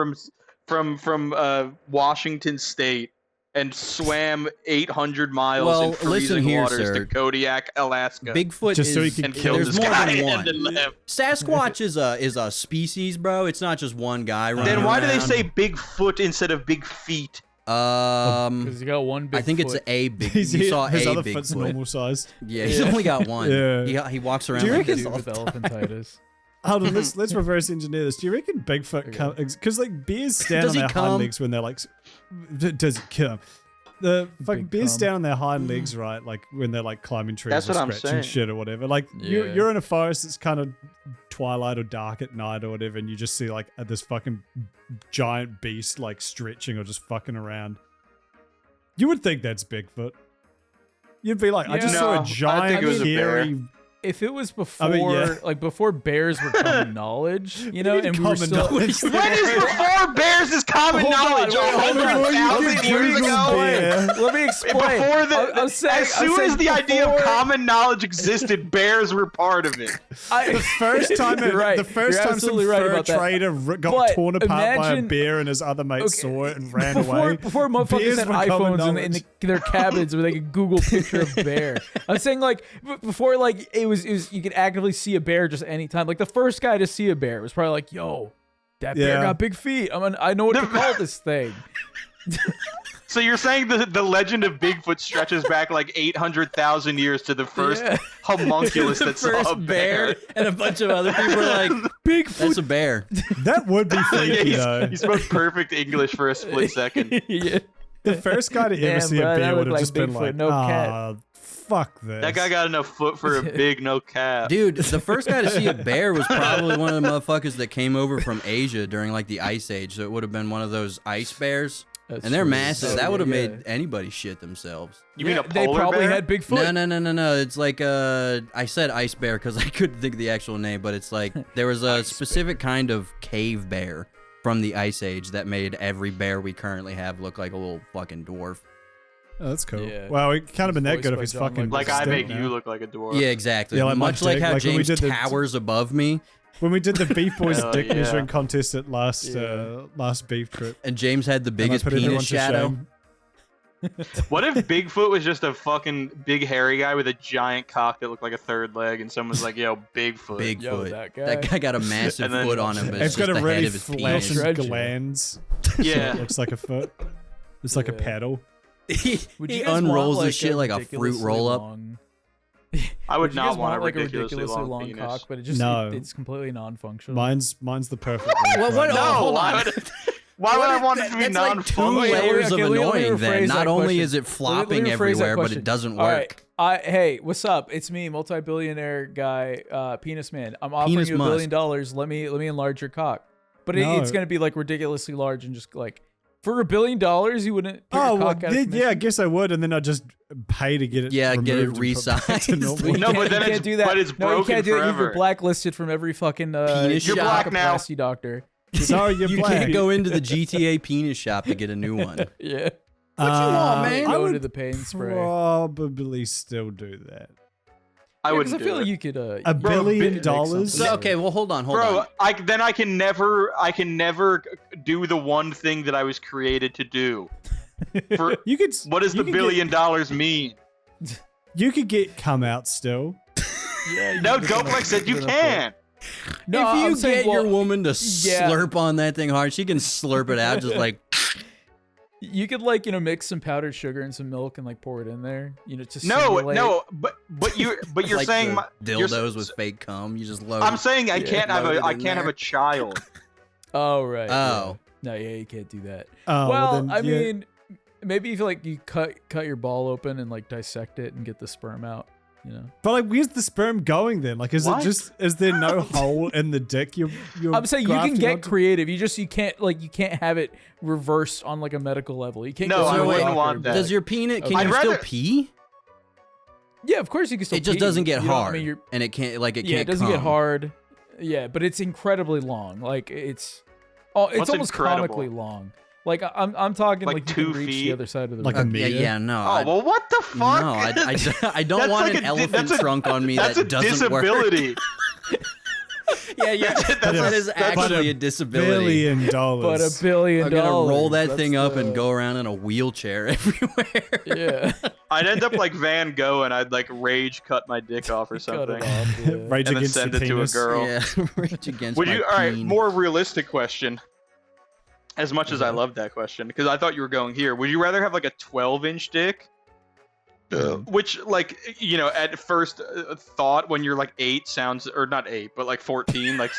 from Washington State and swam 800 miles in freezing waters to Kodiak, Alaska. Bigfoot just is, and killed this guy and then left. Sasquatch is a species, bro. It's not just one guy running Then why around. do they say Bigfoot instead of big feet? Because you got one big I think foot. it's a big. You saw his a other big foot's foot. normal size. Yeah, he's only got one. Yeah. He walks around Do you like reckon this all with the time. elephantitis. Hold on, let's reverse engineer this. Do you reckon Bigfoot comes? Because like bears stand Does on he their come? hind legs when they're like. Does it come? The fucking bears cum. stand on their hind legs, right? Like when they're like climbing trees That's or what I'm scratching saying. shit or whatever. Like you're in a forest that's kind of twilight or dark at night or whatever, and you just see like this fucking giant beast like stretching or just fucking around. You would think that's Bigfoot. You'd be like, I just saw a giant, hairy. If it was before, like before bears were common knowledge, and we were still. When is before bears is common knowledge? 100,000 years ago. Let me explain. As soon as the idea of common knowledge existed, bears were part of it. The first time, some fur trader got torn apart by a bear and his other mate saw it and ran away. Before motherfuckers had iPhones in their cabins where they could Google picture of bear. I'm saying like before, like it was you could actively see a bear just anytime. Like the first guy to see a bear was probably like, "Yo, that bear got big feet. I know what to call this thing." So you're saying the legend of Bigfoot stretches back like 800,000 years to the first homunculus that saw a bear, and a bunch of other people were like, "Bigfoot, that's a bear." That would be freaky though. He spoke perfect English for a split second. Yeah. The first guy to ever see a bear would have just been Bigfoot, like, no cat. Fuck this. That guy got enough foot for a big no cap. Dude, the first guy to see a bear was probably one of the motherfuckers that came over from Asia during like the Ice Age. So it would have been one of those ice bears. And they're massive. That would have made anybody shit themselves. You mean a polar They probably bear? had Bigfoot. No. It's like I said ice bear because I couldn't think of the actual name, but it's like there was a specific kind of cave bear from the Ice Age that made every bear we currently have look like a little fucking dwarf. Oh, that's cool. Yeah. Well, it can't have been that good if he's fucking. Like I make you look like a dwarf. Yeah, exactly. Yeah, like much like how like James towers above me. When we did the BeefBoys dick measuring contest at last beef trip, and James had the biggest penis shadow. What if Bigfoot was just a fucking big hairy guy with a giant cock that looked like a third leg, and someone's like, "Yo, Bigfoot." Bigfoot. Yo, that guy got a massive foot on him, but it's just got a the really head of his flashing penis. glands. Yeah, so it looks like a foot. It's like a paddle. He unrolls the shit like a fruit roll up. I would not want a like ridiculously long penis. cock, but it's completely non-functional. Mine's the perfect one. What? No, Hold on. Why would I want it to be Like 2 non-functional? layers of let me annoying. Then not only question. is it flopping everywhere, but it doesn't work. All right. Hey, what's up? It's me, multi-billionaire guy, Penis Man. I'm offering Penis you $1 Musk. billion. Let me enlarge your cock. But No. it's gonna be like ridiculously large and just like for $1 billion you wouldn't. Get Oh, your well, cock out of yeah, I guess I would, and then I'd just pay to get it. Yeah, get it removed and put back to resized. normal. No, but then you can't do that. but it's no, you broken can't do that. forever. You're blacklisted from every fucking Penis You're shop. black now. cockoplasty doctor. Sorry, you're You black. can't go into the GTA penis shop to get a new one. Yeah. What you want, man? I Go would into the pain spray. probably still do that. I Because wouldn't I feel do like it. you could. $1 Bro, billion? make something. So, okay, well, hold on. Bro, I can never do the one thing that I was created to do. What does the $1 billion mean? You could get come out still. Yeah. No, Doplex said you can. No, if you get your woman to slurp on that thing hard, she can slurp it out just like. You could mix some powdered sugar and some milk and pour it in there. Just but you're like saying dildos with fake cum. You just load. I'm saying I can't have a child. Oh right. Oh no, you can't do that. Oh, well, I mean, maybe if you cut your ball open and dissect it and get the sperm out. But where's the sperm going then? Is there no hole in the dick? I'm saying you can get creative. You can't have it reversed on a medical level. You can't. No, I wouldn't want that. Does your penis? Can you still pee? Yeah, of course you can still. It just doesn't get hard, and it can't it doesn't get hard. Yeah, but it's incredibly long. It's almost incredible? comically long. I'm talking you 2 can reach feet? the other side of the room. a meter? Yeah, no. Oh, well, what the fuck? No, I don't want an elephant trunk on me that doesn't work. That's a disability. Yeah. That is actually a disability. $1 billion. But $1 billion. I'm gonna roll that thing up and go around in a wheelchair everywhere. Yeah. I'd end up like Van Gogh and I'd rage cut my dick off or something. Rage and then against send the it to a girl. Yeah, rage against Would my you? All right, teen. more realistic question. As much as I love that question, because I thought you were going here. Would you rather have a 12-inch dick? Which, at first thought, when you're 8, sounds, or not 8, but 14, when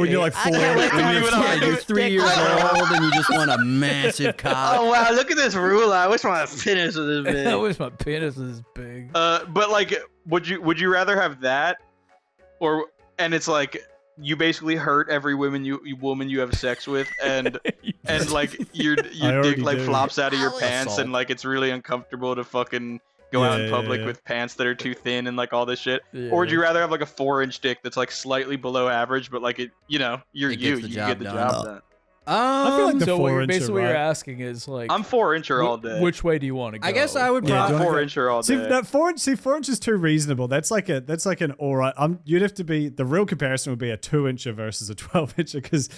you're 4, you're 3 years old and you just want a massive cock. Oh wow, look at this ruler. I wish my penis was this big. I wish my penis was this big. But would you rather have that, and it's you basically hurt every woman you have sex with, and your dick flops out of your pants, and it's really uncomfortable to fucking go out in public with pants that are too thin and all this shit. Yeah. Or would you rather have a 4-inch dick that's slightly below average, but you get the job done. I feel so basically what you're asking is I'm 4-incher all day. Which way do you want to go? I guess I would probably 4-incher all day. 4 inch is too reasonable. That's like an all right. You'd have to be, the real comparison would be a 2-incher versus a 12-incher because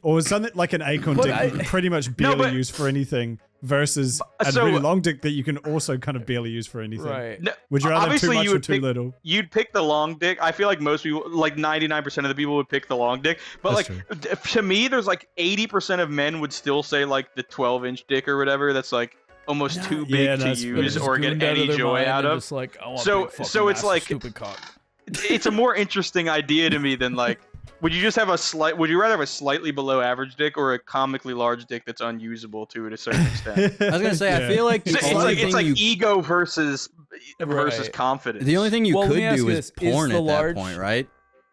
or something like an acorn dick you can pretty much barely use for anything versus a really long dick that you can also kind of barely use for anything. Right. No, would you rather too much or too little? You'd pick the long dick. I feel like most people, 99% of the people would pick the long dick. But to me, there's 80% of men would still say the 12-inch dick or whatever. That's almost too big to use or get any joy out of. So it's stupid cock. It's a more interesting idea to me than would you rather have a slightly below average dick or a comically large dick that's unusable to a certain extent? I was gonna say, I feel like it's ego versus confidence. The only thing you could do is porn at that point, right?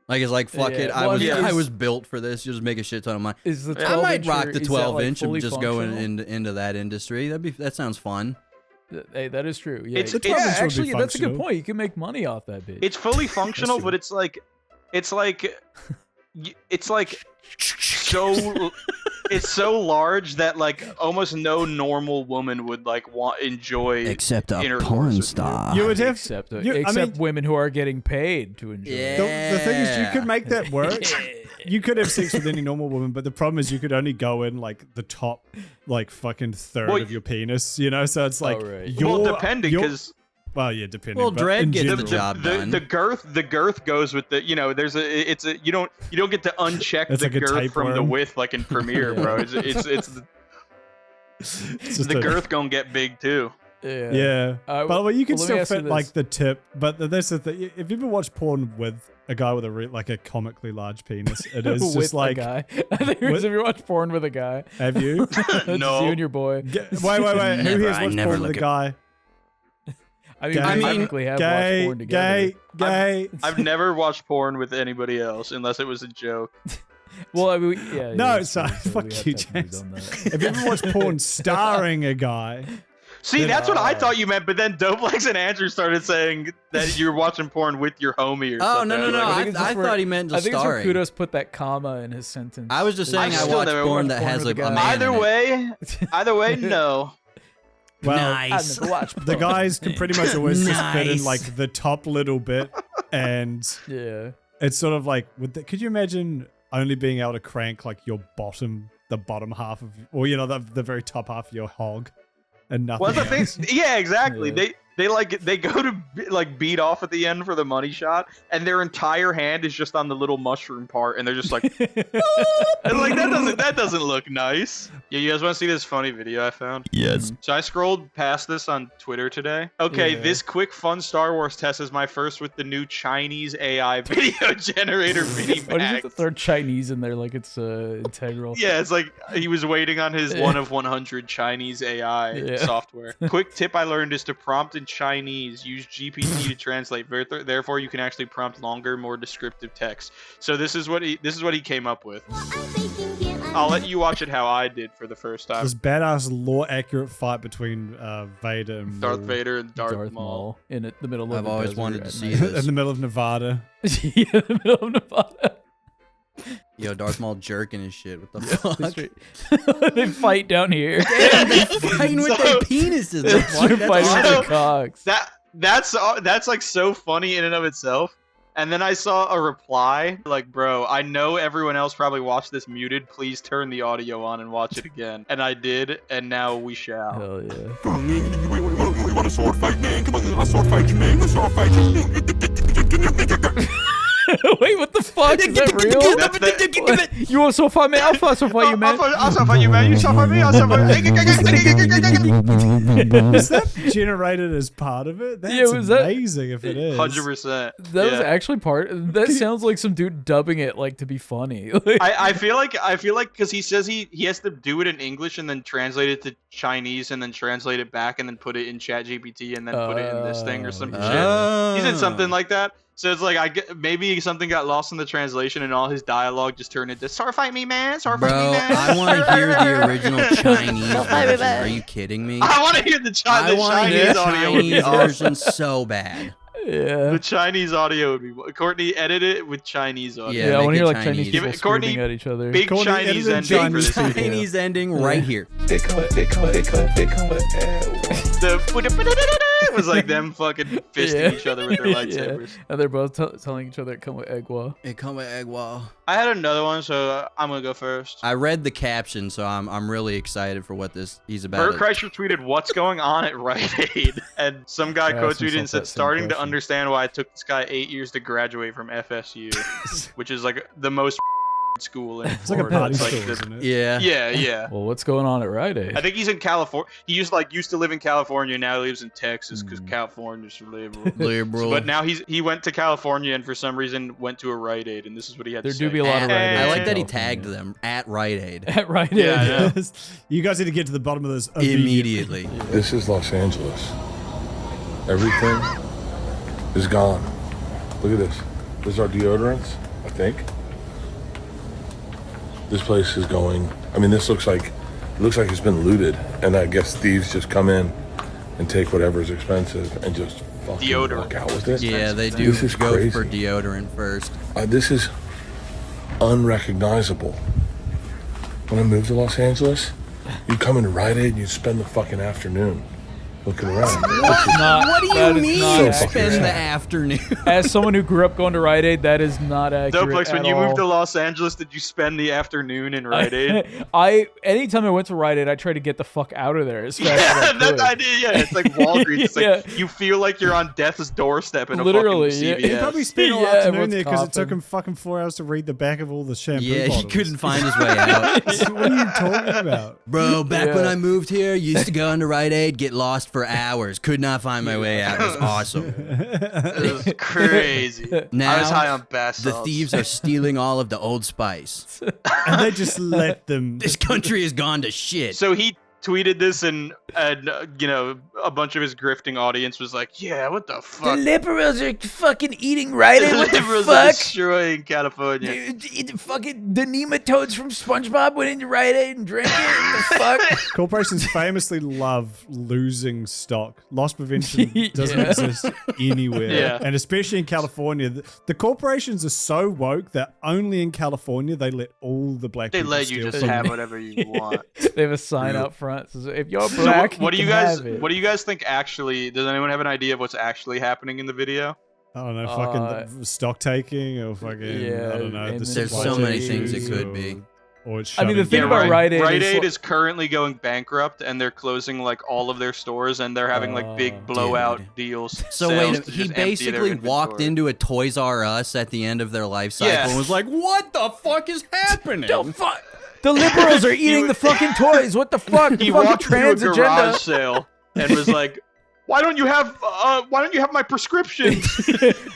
Fuck it. I was built for this. You just make a shit ton of money. I might rock the 12-inch and just go into that industry. That sounds fun. Hey, that is true. Yeah, actually, that's a good point. You can make money off that bitch. It's fully functional, but it's so large that almost no normal woman would enjoy except a porn star. You would have except women who are getting paid to enjoy. Yeah. The thing is, you could make that work. You could have sex with any normal woman, but the problem is you could only go in the top fucking third of your penis. So it's depending because. Well, yeah, depending. Well, Dredd gets the job done. The girth goes with the you don't get to uncheck the girth from the width in Premiere, bro. It's the girth gonna get big too. Yeah. By the way, you can still fit the tip, but that's the thing. If you ever watch porn with a guy with a comically large penis, it is just a guy. I think have you watched porn with a guy? Have you? No. You and your boy. Wait. Who here's watched porn with a guy? I technically have watched porn together. Gay. I've never watched porn with anybody else unless it was a joke. Well, fuck you, James. Have you ever watched porn starring a guy? See, that's what I thought you meant, but then Doplex and Andrew started saying that you're watching porn with your homie or something. Oh, no. I thought he meant just starring. I think Kudos put that comma in his sentence. I was just saying I watch porn that has a man Either way, no. Well, nice. The guys can pretty much always just fit in the top little bit, and yeah, it's sort of could you imagine only being able to crank your bottom, the bottom half of, or the very top half of your hog, and nothing. Well, the else. thing, yeah, exactly. Yeah. They go to like beat off at the end for the money shot, and their entire hand is just on the little mushroom part, and they're just like, and like that doesn't look nice. Yeah, you guys want to see this funny video I found? Yes. So I scrolled past this on Twitter today. Okay, this quick fun Star Wars test is my first with the new Chinese AI video generator Minimax. Why do you have to throw Chinese in there like it's integral? Yeah, it's like he was waiting on his 1 of 100 Chinese AI software. Quick tip I learned is to prompt in Chinese. Use GPT to translate. Therefore, you can actually prompt longer, more descriptive text. So this is what he came up with. I'll let you watch it how I did for the first time. This badass lore-accurate fight between Vader and Darth Vader and Darth Maul in the middle of. I've always wanted to see this in the middle of Nevada. Yeah, in the middle of Nevada. Yo, Darth Maul jerking his shit. What the fuck? They fight down here. Damn, they fighting with their penises. They're fighting with their cocks. That's like so funny in and of itself. And then I saw a reply like, bro, I know everyone else probably watched this muted. Please turn the audio on and watch it again. And I did, and now we shall. Hell yeah. You want a sword fight, man? Come on, I'll sword fight you, man. I'll sword fight you. Wait, what the fuck? Is that real? You want to sword fight me? I'll sword fight you, man. I'll sword fight you, man. You sword fight me. I'll sword fight you. Is that generated as part of it? That's amazing if it is. 100%. That was actually part. That sounds like some dude dubbing it like to be funny. I feel like because he says he has to do it in English and then translate it to Chinese and then translate it back and then put it in ChatGPT and then put it in this thing or some shit. He said something like that. So it's like maybe something got lost in the translation and all his dialogue just turned into "Sword fight me, man! Sword fight me, man!" I want to hear the original Chinese version. Are you kidding me? I want to hear the Chinese audio version so bad. Yeah. The Chinese audio would be. Courtney, edit it with Chinese audio. Yeah, I want to hear like Chinese people Courtney, screaming at each other. Big Courtney, Chinese ending for this video. Chinese ending right here. They come. It was like them fucking fisting each other with their lightsabers. And they're both telling each other it come with egg It come with egg wall. I had another one, so I'm gonna go first. I read the caption, so I'm really excited for what he's about. Bert Kreischer tweeted, "What's going on at Rite Aid?" And some guy co-tweeted and said, "Starting to understand why it took this guy 8 years to graduate from FSU," which is like the most school in It's like a party school, isn't it? Yeah. Well, what's going on at Rite Aid? I think he's in California. He used to live in California. Now he lives in Texas because California's liberal. But now he went to California and for some reason went to a Rite Aid, and this is what he had to say. There do be a lot of Rite Aids. I like that he tagged them at Rite Aid. At Rite Aid. Yeah. You guys need to get to the bottom of this immediately. This is Los Angeles. Everything is gone. Look at this. This is our deodorants, I think. This place is going. I mean, this looks like it's been looted, and I guess thieves just come in and take whatever's expensive and just fucking walk out with it. Yeah, they do go crazy. For deodorant first. This is unrecognizable. When I moved to Los Angeles, you'd come into Rite Aid and you'd spend the fucking afternoon looking around. What do you mean spend the afternoon? As someone who grew up going to Rite Aid, that is not accurate. Doplex, when you moved to Los Angeles, did you spend the afternoon in Rite Aid? Anytime I went to Rite Aid, I tried to get the fuck out of there as fast as I could. That's idea. Yeah, it's like Walgreens. It's like you feel like you're on death's doorstep in a fucking CVS. He probably spent all afternoon there because it took him fucking 4 hours to read the back of all the shampoo bottles. He couldn't find his way out. What are you talking about? Bro, back when I moved here, used to go into Rite Aid, get lost for hours. Could not find my way out. It was awesome. It was crazy. Now, I was high on bath the salts. thieves are stealing all of the Old Spice. And they just let them. This country has gone to shit. So he tweeted this and you know, a bunch of his grifting audience was like, yeah, what the fuck? The liberals are fucking eating Rite Aid. What the liberals fuck? Are destroying California. Fucking the nematodes from SpongeBob went into Rite Aid and drank it. What the fuck? Corporations famously love losing stock. Loss prevention doesn't exist anywhere. Yeah. And especially in California. The corporations are so woke that only in California they let all the black people let you steal just from have them. whatever you want. They have a sign out front. Says, if you're black, what do you can guys have it. what do you guys think actually, does anyone have an idea of what's actually happening in the video? I don't know, fucking stock taking or fucking, I don't know. There's so many things it could be. Or it's I mean, the thing about Rite Aid is currently going bankrupt, and they're closing like all of their stores, and they're having like big blowout deals. So wait, he basically walked into a Toys R Us at the end of their life cycle and was like, "What the fuck is happening? The liberals are eating the fucking toys. What the fuck? He walked into a garage sale and was like, Why don't you have my prescription?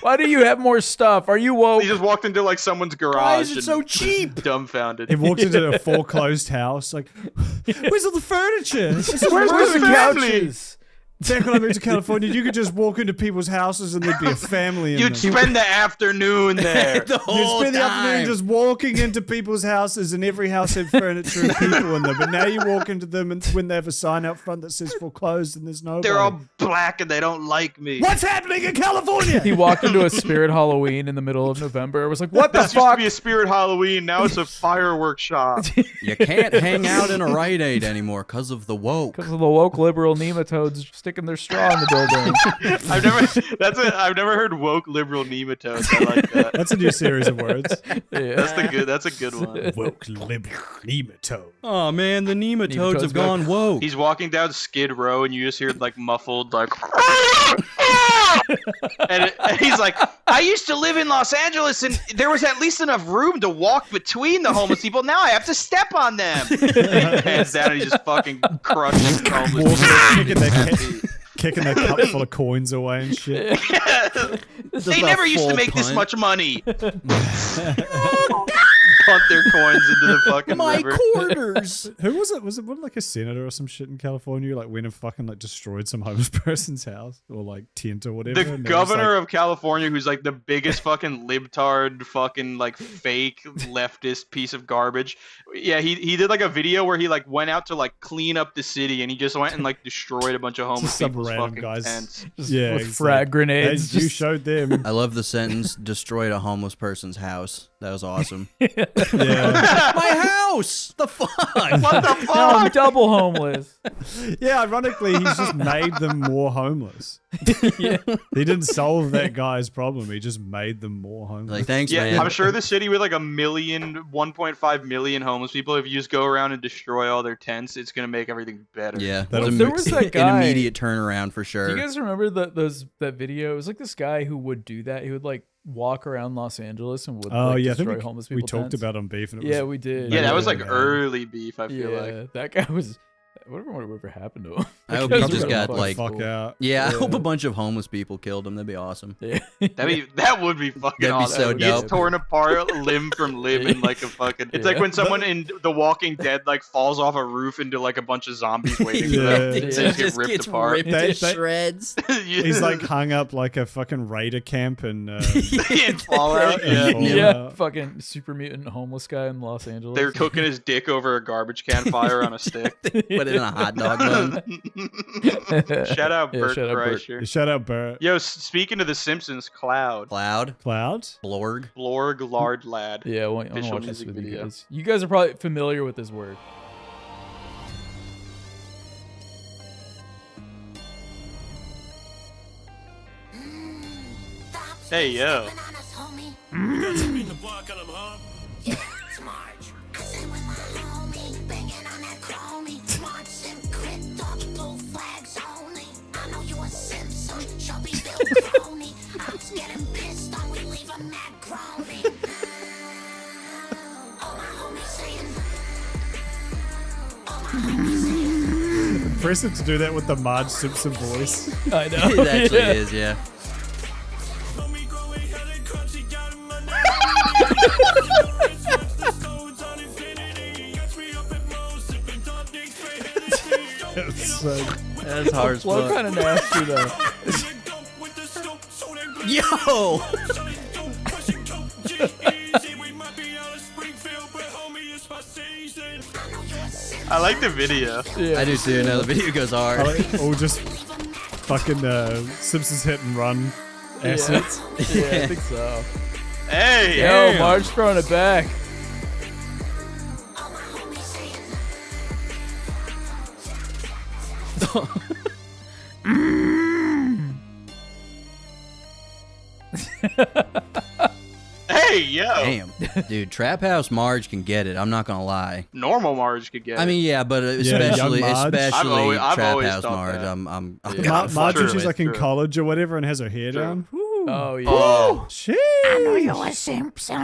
Why do you have more stuff? Are you woke? He just walked into like someone's garage. Why is it so cheap? Dumbfounded. He walked into a foreclosed house. Like, where's all the furniture? Where's the couches? Back when I moved to California, you could just walk into people's houses and there'd be a family in You'd spend the afternoon there. The whole You'd spend the afternoon time. just walking into people's houses, and every house had furniture and people in them. But now you walk into them, and when they have a sign out front that says foreclosed, and there's nobody. They're all black and they don't like me. What's happening in California? He walked into a Spirit Halloween in the middle of November. It was like, what the This fuck? used to be a Spirit Halloween. Now it's a fireworks shop. You can't hang out in a Rite Aid anymore because of the woke. Because of the woke liberal nematodes sticking their straw in the building. I've never heard woke liberal nematodes. I like that. That's a new series of words. Yeah. That's a good one. Woke liberal nematode. Oh man, the nematodes have gone woke. He's walking down Skid Row and you just hear like muffled like and he's like, I used to live in Los Angeles and there was at least enough room to walk between the homeless people. Now I have to step on them. And he pans down and he's just fucking crushing homeless people. Kicking that cup full of coins away and shit. They never used to make this much money. Punt their coins into the fucking river. quarters. Who was it? Was it like a senator or some shit in California? Like went and fucking like destroyed some homeless person's house or like tent or whatever. The governor of California, who's like the biggest fucking libtard, fucking like fake leftist piece of garbage. Yeah, he did like a video where he like went out to like clean up the city and he just went and like destroyed a bunch of homeless people's fucking tents. Yeah, with frag grenades. You showed them. I love the sentence, destroyed a homeless person's house. That was awesome. Yeah. My house! The fuck? What the fuck? Now I'm double homeless. Yeah, ironically, he's just made them more homeless. He didn't solve that guy's problem. He just made them more homeless. Like, thanks, Yeah, man. I'm sure the city with like 1.5 million homeless people, if you just go around and destroy all their tents, it's gonna make everything better. Yeah, There was that guy- an immediate turnaround for sure. Do you guys remember that video? It was like this guy who would do that. He would like walk around Los Angeles and would destroy homeless people. We talked about on Beef. And we did. Yeah, that was like early Beef, I feel like. That guy was... I wonder what ever happened to him. I hope That he guy's just really got fucking like, fuck out. I hope a bunch of homeless people killed him. That'd be awesome. Yeah. That would be fucking That'd be awesome. so He gets dope. torn apart limb from limb in like a fucking... It's like when someone in The Walking Dead like falls off a roof into like a bunch of zombies waiting for them. They just get ripped apart. to shreds. He's like hung up like a fucking raider camp and in Fallout. Yeah. Yeah, fucking super mutant homeless guy in Los Angeles. They're cooking his dick over a garbage can fire on a stick. Put it in a hot dog bun. Shout out Bert shout out Bert. Kreischer. shout out Bert. Yo, speaking of The Simpsons, Cloud. Cloud. Blorg. Blorg Lard Lad. Yeah, I want to Official watch this music with you video. guys. You guys are probably familiar with this word. Hey, yo. Impressive to do that with the Marge Simpson voice. I know. It actually is, yeah. That's hard as What fuck. kind of nasty though? Yo! I like the video. Yeah. I do too. No, the video goes hard. Or just fucking Simpsons hit and run assets. Yeah, I think so. Hey! Yo, Marge throwing it back. Hey! Hey, yo. Damn. Dude, Trap House Marge can get it. I'm not going to lie. Normal Marge could get it. I mean, yeah, but especially I've Trap always House thought Marge. that. Marge when she's like in college or whatever and has her hair down. Oh, yeah. Oh. Jeez. I know you're a Simpson.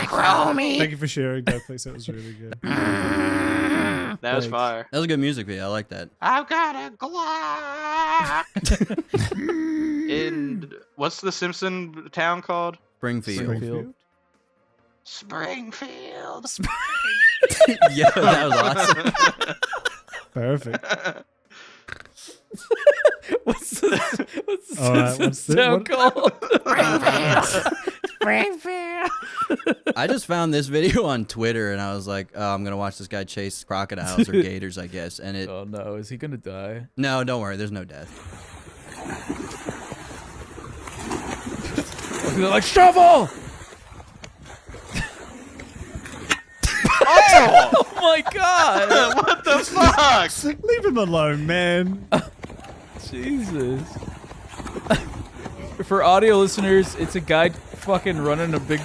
Grow me. Thank you for sharing, Dopeflix. That was really good. That was fire. That was a good music video. I like that. I've got a Glock. In what's the Simpson town called? Springfield. Springfield. Yeah, that was awesome. Perfect. What's the what's sound called? Springfield. I just found this video on Twitter and I was like, oh, I'm gonna watch this guy chase crocodiles or gators, I guess. And it. Oh no, is he gonna die? No, don't worry. There's no death. They're like shovel. Oh! Oh my god! What the fuck? Leave him alone, man. Jesus. For audio listeners, it's a guy fucking running a big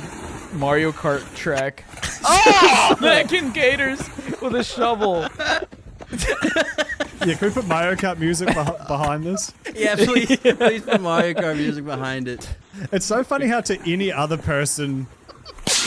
Mario Kart track. Oh! Smacking gators with a shovel. Yeah, can we put Mario Kart music behind this? Yeah, please put Mario Kart music behind it. It's so funny how to any other person,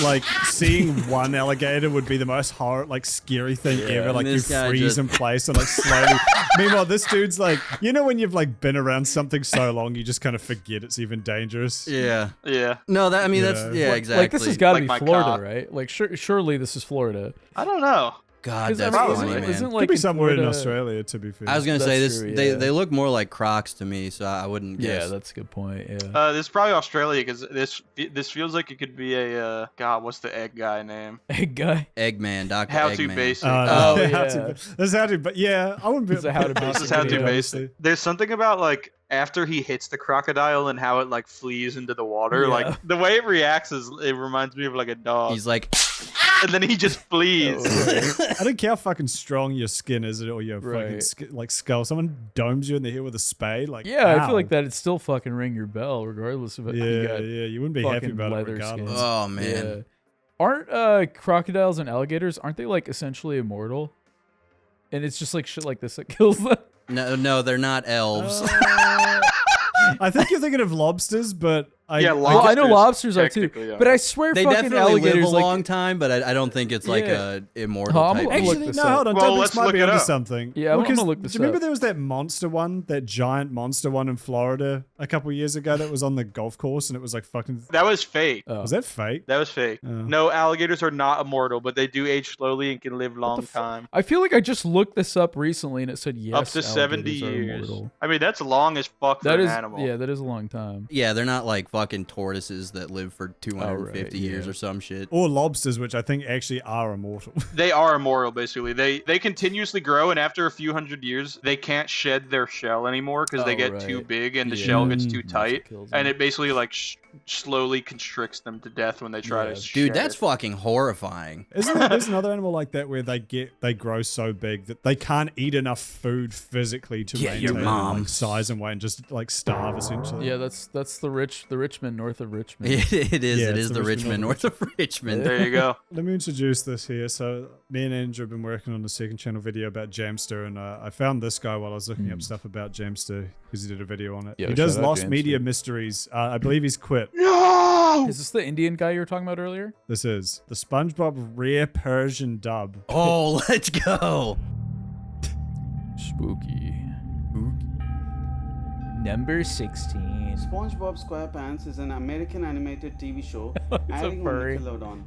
like, seeing one alligator would be the most horror, like, scary thing ever. Like, you freeze in place and, like, slowly. Meanwhile, this dude's like, you know when you've, like, been around something so long, you just kind of forget it's even dangerous? Yeah. Yeah. No, that's exactly. Like, this has got to Like my be Florida, cock. right? Like, surely this is Florida. I don't know. God, that's I mean, funny, man. isn't Could like be somewhere in Florida- Australia, to be fair. I was gonna say That's this. true, They yeah. they look more like Crocs to me, so I wouldn't guess. Yeah, that's a good point. Yeah. This is probably Australia because this feels like it could be a God. What's the egg guy name? Egg guy. Eggman, Dr. How Eggman. to basic. Oh, This yeah. is how to, but yeah, I wouldn't be. This is how to This is how to basic. There's something about like after he hits the crocodile and how it like flees into the water. Yeah. Like the way it reacts it reminds me of like a dog. He's like, and then he just flees. I don't care how fucking strong your skin is or your fucking like skull. Someone domes you in the head with a spade, like Yeah, I ow. feel like that'd still fucking ring your bell, regardless of it. Yeah, you wouldn't be happy fucking about it leather regardless. skins. oh man. Yeah. Aren't crocodiles and alligators, aren't they like essentially immortal? And it's just like shit like this that kills them. No, they're not elves. I think you're thinking of lobsters, but I know lobsters are too, technically are. but I swear They fucking definitely live alligators a like long time, but I don't think it's like Yeah. a immortal I'm type. gonna beast. look Actually, this no, up. hold on. Well, Dopefix let's might look be it onto up. something. Yeah, I'm Because gonna look this do you remember up. there was that monster one, that giant monster one in Florida a couple years ago that was on the golf course and it was like fucking. That was fake. Oh. Was that fake? That was fake. Oh. No, alligators are not immortal, but they do age slowly and can live long time. I feel like I just looked this up recently and it said yes. Up to 70 alligators are years. immortal. I mean, that's long as fuck for That an is, animal. yeah, that is a long time. Yeah, they're not like fucking tortoises that live for 250 yeah. years or some shit. Or lobsters, which I think actually are immortal. They are immortal, basically. They continuously grow, and after a few hundred years, they can't shed their shell anymore because they get too big and the Yeah. shell gets too That's tight, what kills and them. it basically like slowly constricts them to death when they try Yeah. to shed Dude, that's it. fucking horrifying. Isn't there, there's another animal like that where they grow so big that they can't eat enough food physically to Yeah, your maintain mom. like, size and weight and just like starve essentially. Yeah, that's the Richmond north of Richmond. It is. Yeah, It it's is the the Richmond Richmond, north of Richmond. There you go. Let me introduce this here. So me and Andrew have been working on the second channel video about Jamster, and I found this guy while I was looking up stuff about Jamster because he did a video on it. Yeah, he does shout out Lost Jamster. Media Mysteries. I believe he's quit. No! Is this the Indian guy you were talking about earlier? This is the SpongeBob Rare Persian Dub. Oh, let's go. Spooky. Number 16. SpongeBob SquarePants is an American animated TV show airing on furry. Nickelodeon.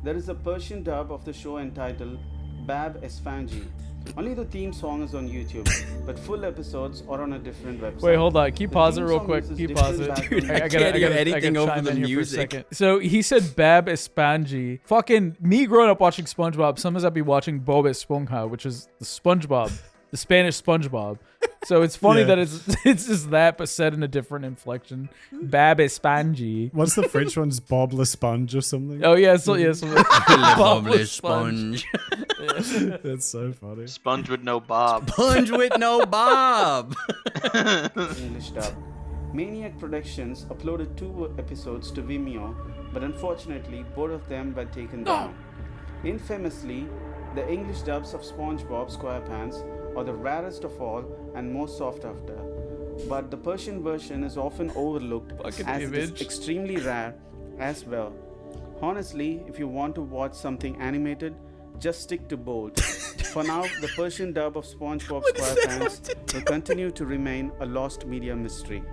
There is a Persian dub of the show entitled Bab Esfanji. Only the theme song is on YouTube, but full episodes are on a different website. Wait, hold on. Keep The pause it theme real song quick. uses Keep pause different it. background I can't hear anything over chime the in here for a music. second. So he said Bab Espanji. Fucking me growing up watching SpongeBob, sometimes I'd be watching Bob Esponja, which is the SpongeBob, the Spanish SpongeBob. So it's funny Yeah. that it's just that, but said in a different inflection. Bab Espanji. What's the French one's Bob Le Sponge or something? Oh yeah, so yeah, so Bob Lovely the Sponge. sponge. That's so funny. Sponge with no bob. Sponge with no bob. English dub. Maniac Productions uploaded 2 episodes to Vimeo, but unfortunately both of them were taken down. Infamously, the English dubs of SpongeBob SquarePants are the rarest of all and most sought after. But the Persian version is often overlooked as it is extremely rare as well. Honestly, if you want to watch something animated, just stick to both. For now, the Persian dub of SpongeBob SquarePants will continue to remain a lost media mystery.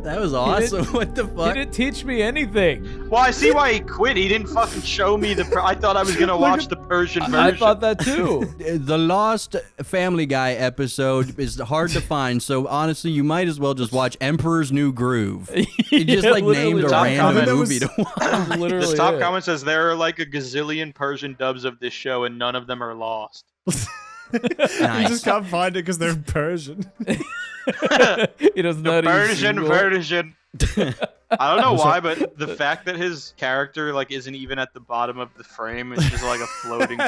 That was awesome. What the fuck? He didn't teach me anything. Well, I see why he quit. He didn't fucking show me the. I thought I was gonna watch the Persian version. I thought that too. The lost Family Guy episode is hard to find, so honestly, you might as well just watch Emperor's New Groove. You just named a random movie to watch. The top comment says there are like a gazillion Persian dubs of this show, and none of them are lost. Nice. You just can't find it because they're in Persian. He does not version. I don't know why, but the fact that his character isn't even at the bottom of the frame, it's just like a floating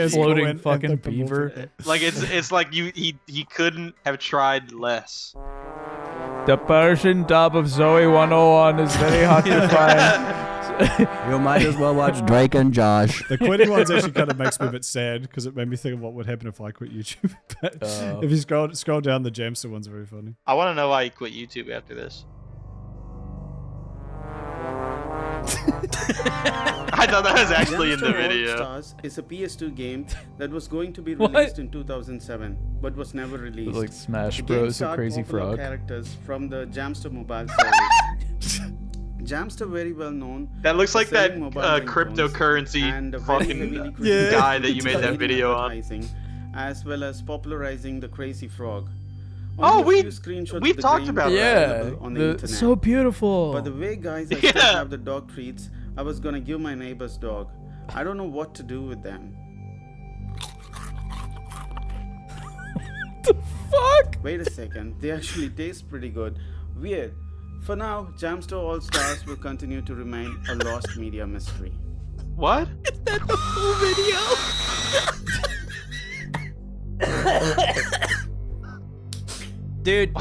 floating fucking beaver. It's like he couldn't have tried less. The Persian dub of Zoe 101 is very hard to find. You might as well watch Drake and Josh. The quitting ones actually kind of makes me a bit sad because it made me think of what would happen if I quit YouTube. But if you scroll down, the Jamster one's very funny. I want to know why he quit YouTube after this. I thought that was actually in the video. Stars is a PS2 game that was going to be released in 2007, but was never released. Like Smash Bros. A Crazy Frog. Characters from the Jamster mobile service. Jamster very well known. That looks like that cryptocurrency fucking guy that you made that video on. As well as popularizing the Crazy Frog. We've talked about that. On the internet. So beautiful. But the way guys I still have the dog treats, I was gonna give my neighbor's dog. I don't know what to do with them. What the fuck? Wait a second, they actually taste pretty good. Weird. For now, Jamster All Stars will continue to remain a lost media mystery. What? Is that the full video? Dude,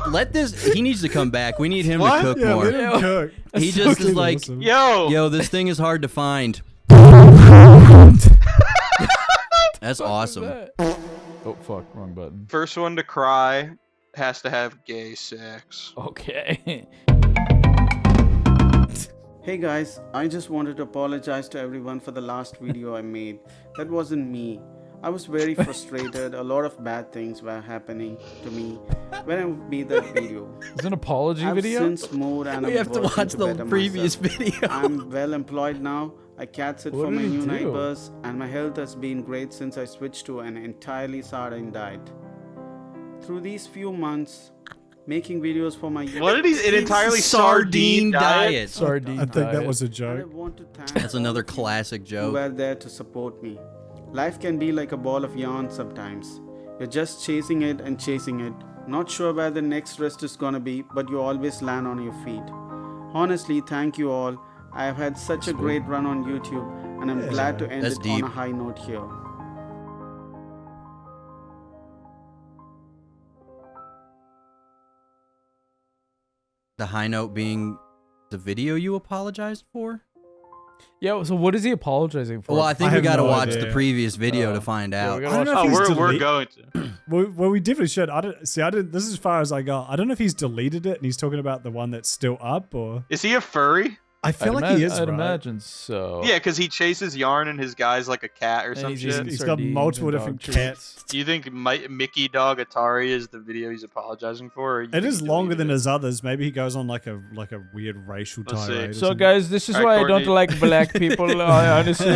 he needs to come back. We need him to cook more. Let him cook. He just is like, awesome. yo, this thing is hard to find. That's awesome. Oh fuck, wrong button. First one to cry has to have gay sex. Okay. Hey guys, I just wanted to apologize to everyone for the last video I made. That wasn't me. I was very frustrated. A lot of bad things were happening to me when I made that video. It's an apology video? Since moved and we have to watch the previous video. I'm well employed now. I cat sit for my new neighbors, and my health has been great since I switched to an entirely sardine diet. Through these few months, making videos for my what did he? An entirely sardine diet? Sardine I think that was a joke. I want to thank That's another classic joke. who were there to support me. Life can be like a ball of yarn sometimes. You're just chasing it and chasing it, not sure where the next rest is gonna be, but you always land on your feet. Honestly, thank you all. I have had such a great run on YouTube, and I'm glad to end it on a high note here. The high note being the video you apologized for? Yeah, so what is he apologizing for? Well, I think we got to watch the previous video to find out. I don't know if we're going to. Well, we definitely should. I didn't. This is as far as I got. I don't know if he's deleted it and he's talking about the one that's still up, or is he a furry? I feel like he is. I'd imagine so. Yeah, because he chases Yarn and his guys like a cat or some shit. He's got multiple different cats. Do you think Mickey Dog Atari is the video he's apologizing for? Or it is longer than his others. Maybe he goes on like a weird racial tirade. So guys, this is why Courtney. I don't like black people. I honestly.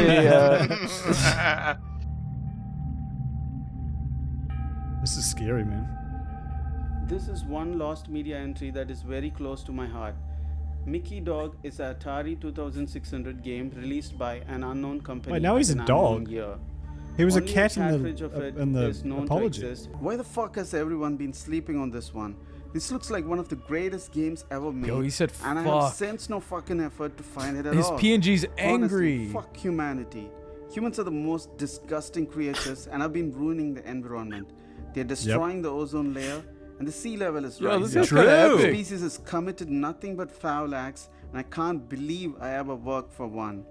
This is scary, man. This is one lost media entry that is very close to my heart. Mickey Dog is an Atari 2600 game released by an unknown company. Wait, now he's a dog. Year. He was Only a cat in the apology. Why the fuck has everyone been sleeping on this one? This looks like one of the greatest games ever made. Yo, he said fuck. And I have sensed no fucking effort to find it at His all. PNG's angry. Honestly, fuck humanity. Humans are the most disgusting creatures and have been ruining the environment. They're destroying the ozone layer, and the sea level is Yo, rising. this is true. The species has committed nothing but foul acts, and I can't believe I ever worked for one.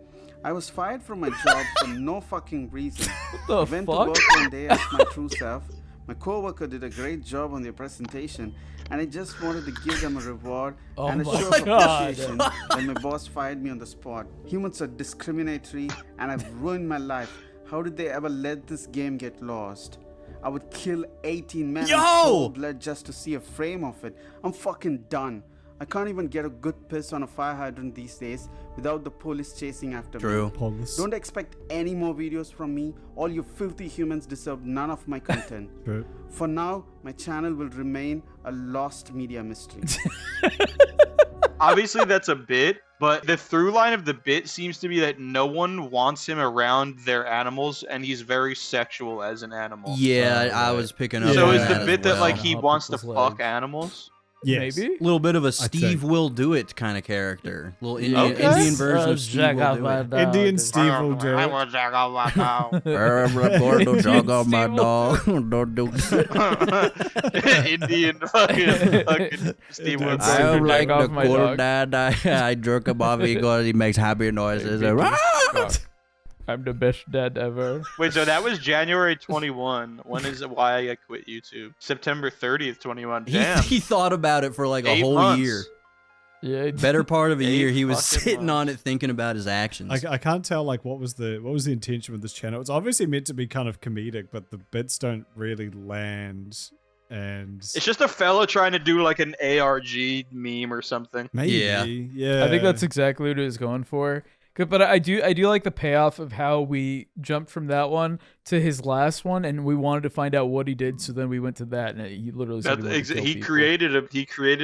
I was fired from my job for no fucking reason. What I the went fuck? to work one day as my true self. My coworker did a great job on their presentation, and I just wanted to give them a reward and a show of appreciation when my boss fired me on the spot. Humans are discriminatory, and I've ruined my life. How did they ever let this game get lost? I would kill 18 men in cold blood just to see a frame of it. I'm fucking done. I can't even get a good piss on a fire hydrant these days without the police chasing after me. Police. Don't expect any more videos from me. All you filthy humans deserve none of my content. True. For now, my channel will remain a lost media mystery. Obviously, that's a bit, but the through line of the bit seems to be that no one wants him around their animals, and he's very sexual as an animal. Yeah, I was picking up. So on is the that bit as well. that like he wants to people's fuck legs. animals? Yes. Maybe? A little bit of a say. Steve will do it kind of character. Little Indian, Okay. Indian version of Steve will do it. Indian Steve will do I it. will jack off my dog. Don't jog on my dog. Don't do Indian fucking Steve Indian Wood. Steve. I am like Jack off the my cool dog. dad. I jerk him off because he makes happy noises. I'm the best dad ever. Wait, so that was January 21. When is it? Why I quit YouTube? September 30th, 21. Damn. He thought about it for like a 8 whole months. year. Yeah. Better part of a 8 year. He was fucking sitting on months. it thinking about his actions. I can't tell like what was the intention with this channel. It's obviously meant to be kind of comedic, but the bits don't really land. And It's just a fella trying to do like an ARG meme or something. maybe, yeah. I think that's exactly what it was going for. But I do like the payoff of how we jumped from that one to his last one, and we wanted to find out what he did. So then we went to that, and he literally said He created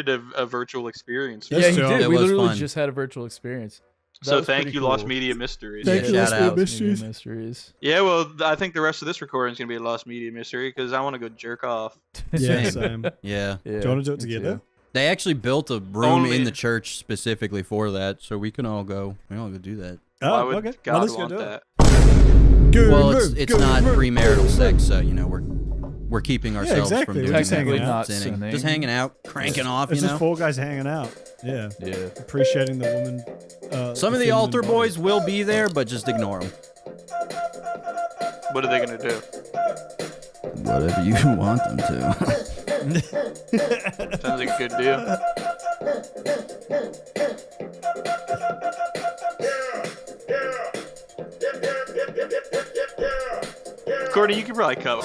a virtual experience. Yeah, he true. did. It We was literally fun. just had a virtual experience. That So was thank pretty you, cool. Lost Media Mysteries. Thank you, shout Lost Media out. Mysteries. Mysteries. Yeah, well, I think the rest of this recording is gonna be a Lost Media Mystery because I want to go jerk off. Yeah, Same. same. Yeah. Do you want to do it me together? too. They actually built a room Only- in the church specifically for that, so we can all go. We all go do that. Oh, Why would okay. God Well, let's go want do that? it. Good Well, move, it's good not move. premarital sex, so you know we're keeping ourselves exactly. from We're doing just hanging that. out. Technically not sinning. Just hanging out, cranking off, It's you just know. 4 guys hanging out. Yeah. Yeah. Appreciating the woman. Some of the feminine altar body. boys will be there, but just ignore them. What are they gonna do? Whatever you want them to. Sounds like a good deal. Courtney, you could probably cut.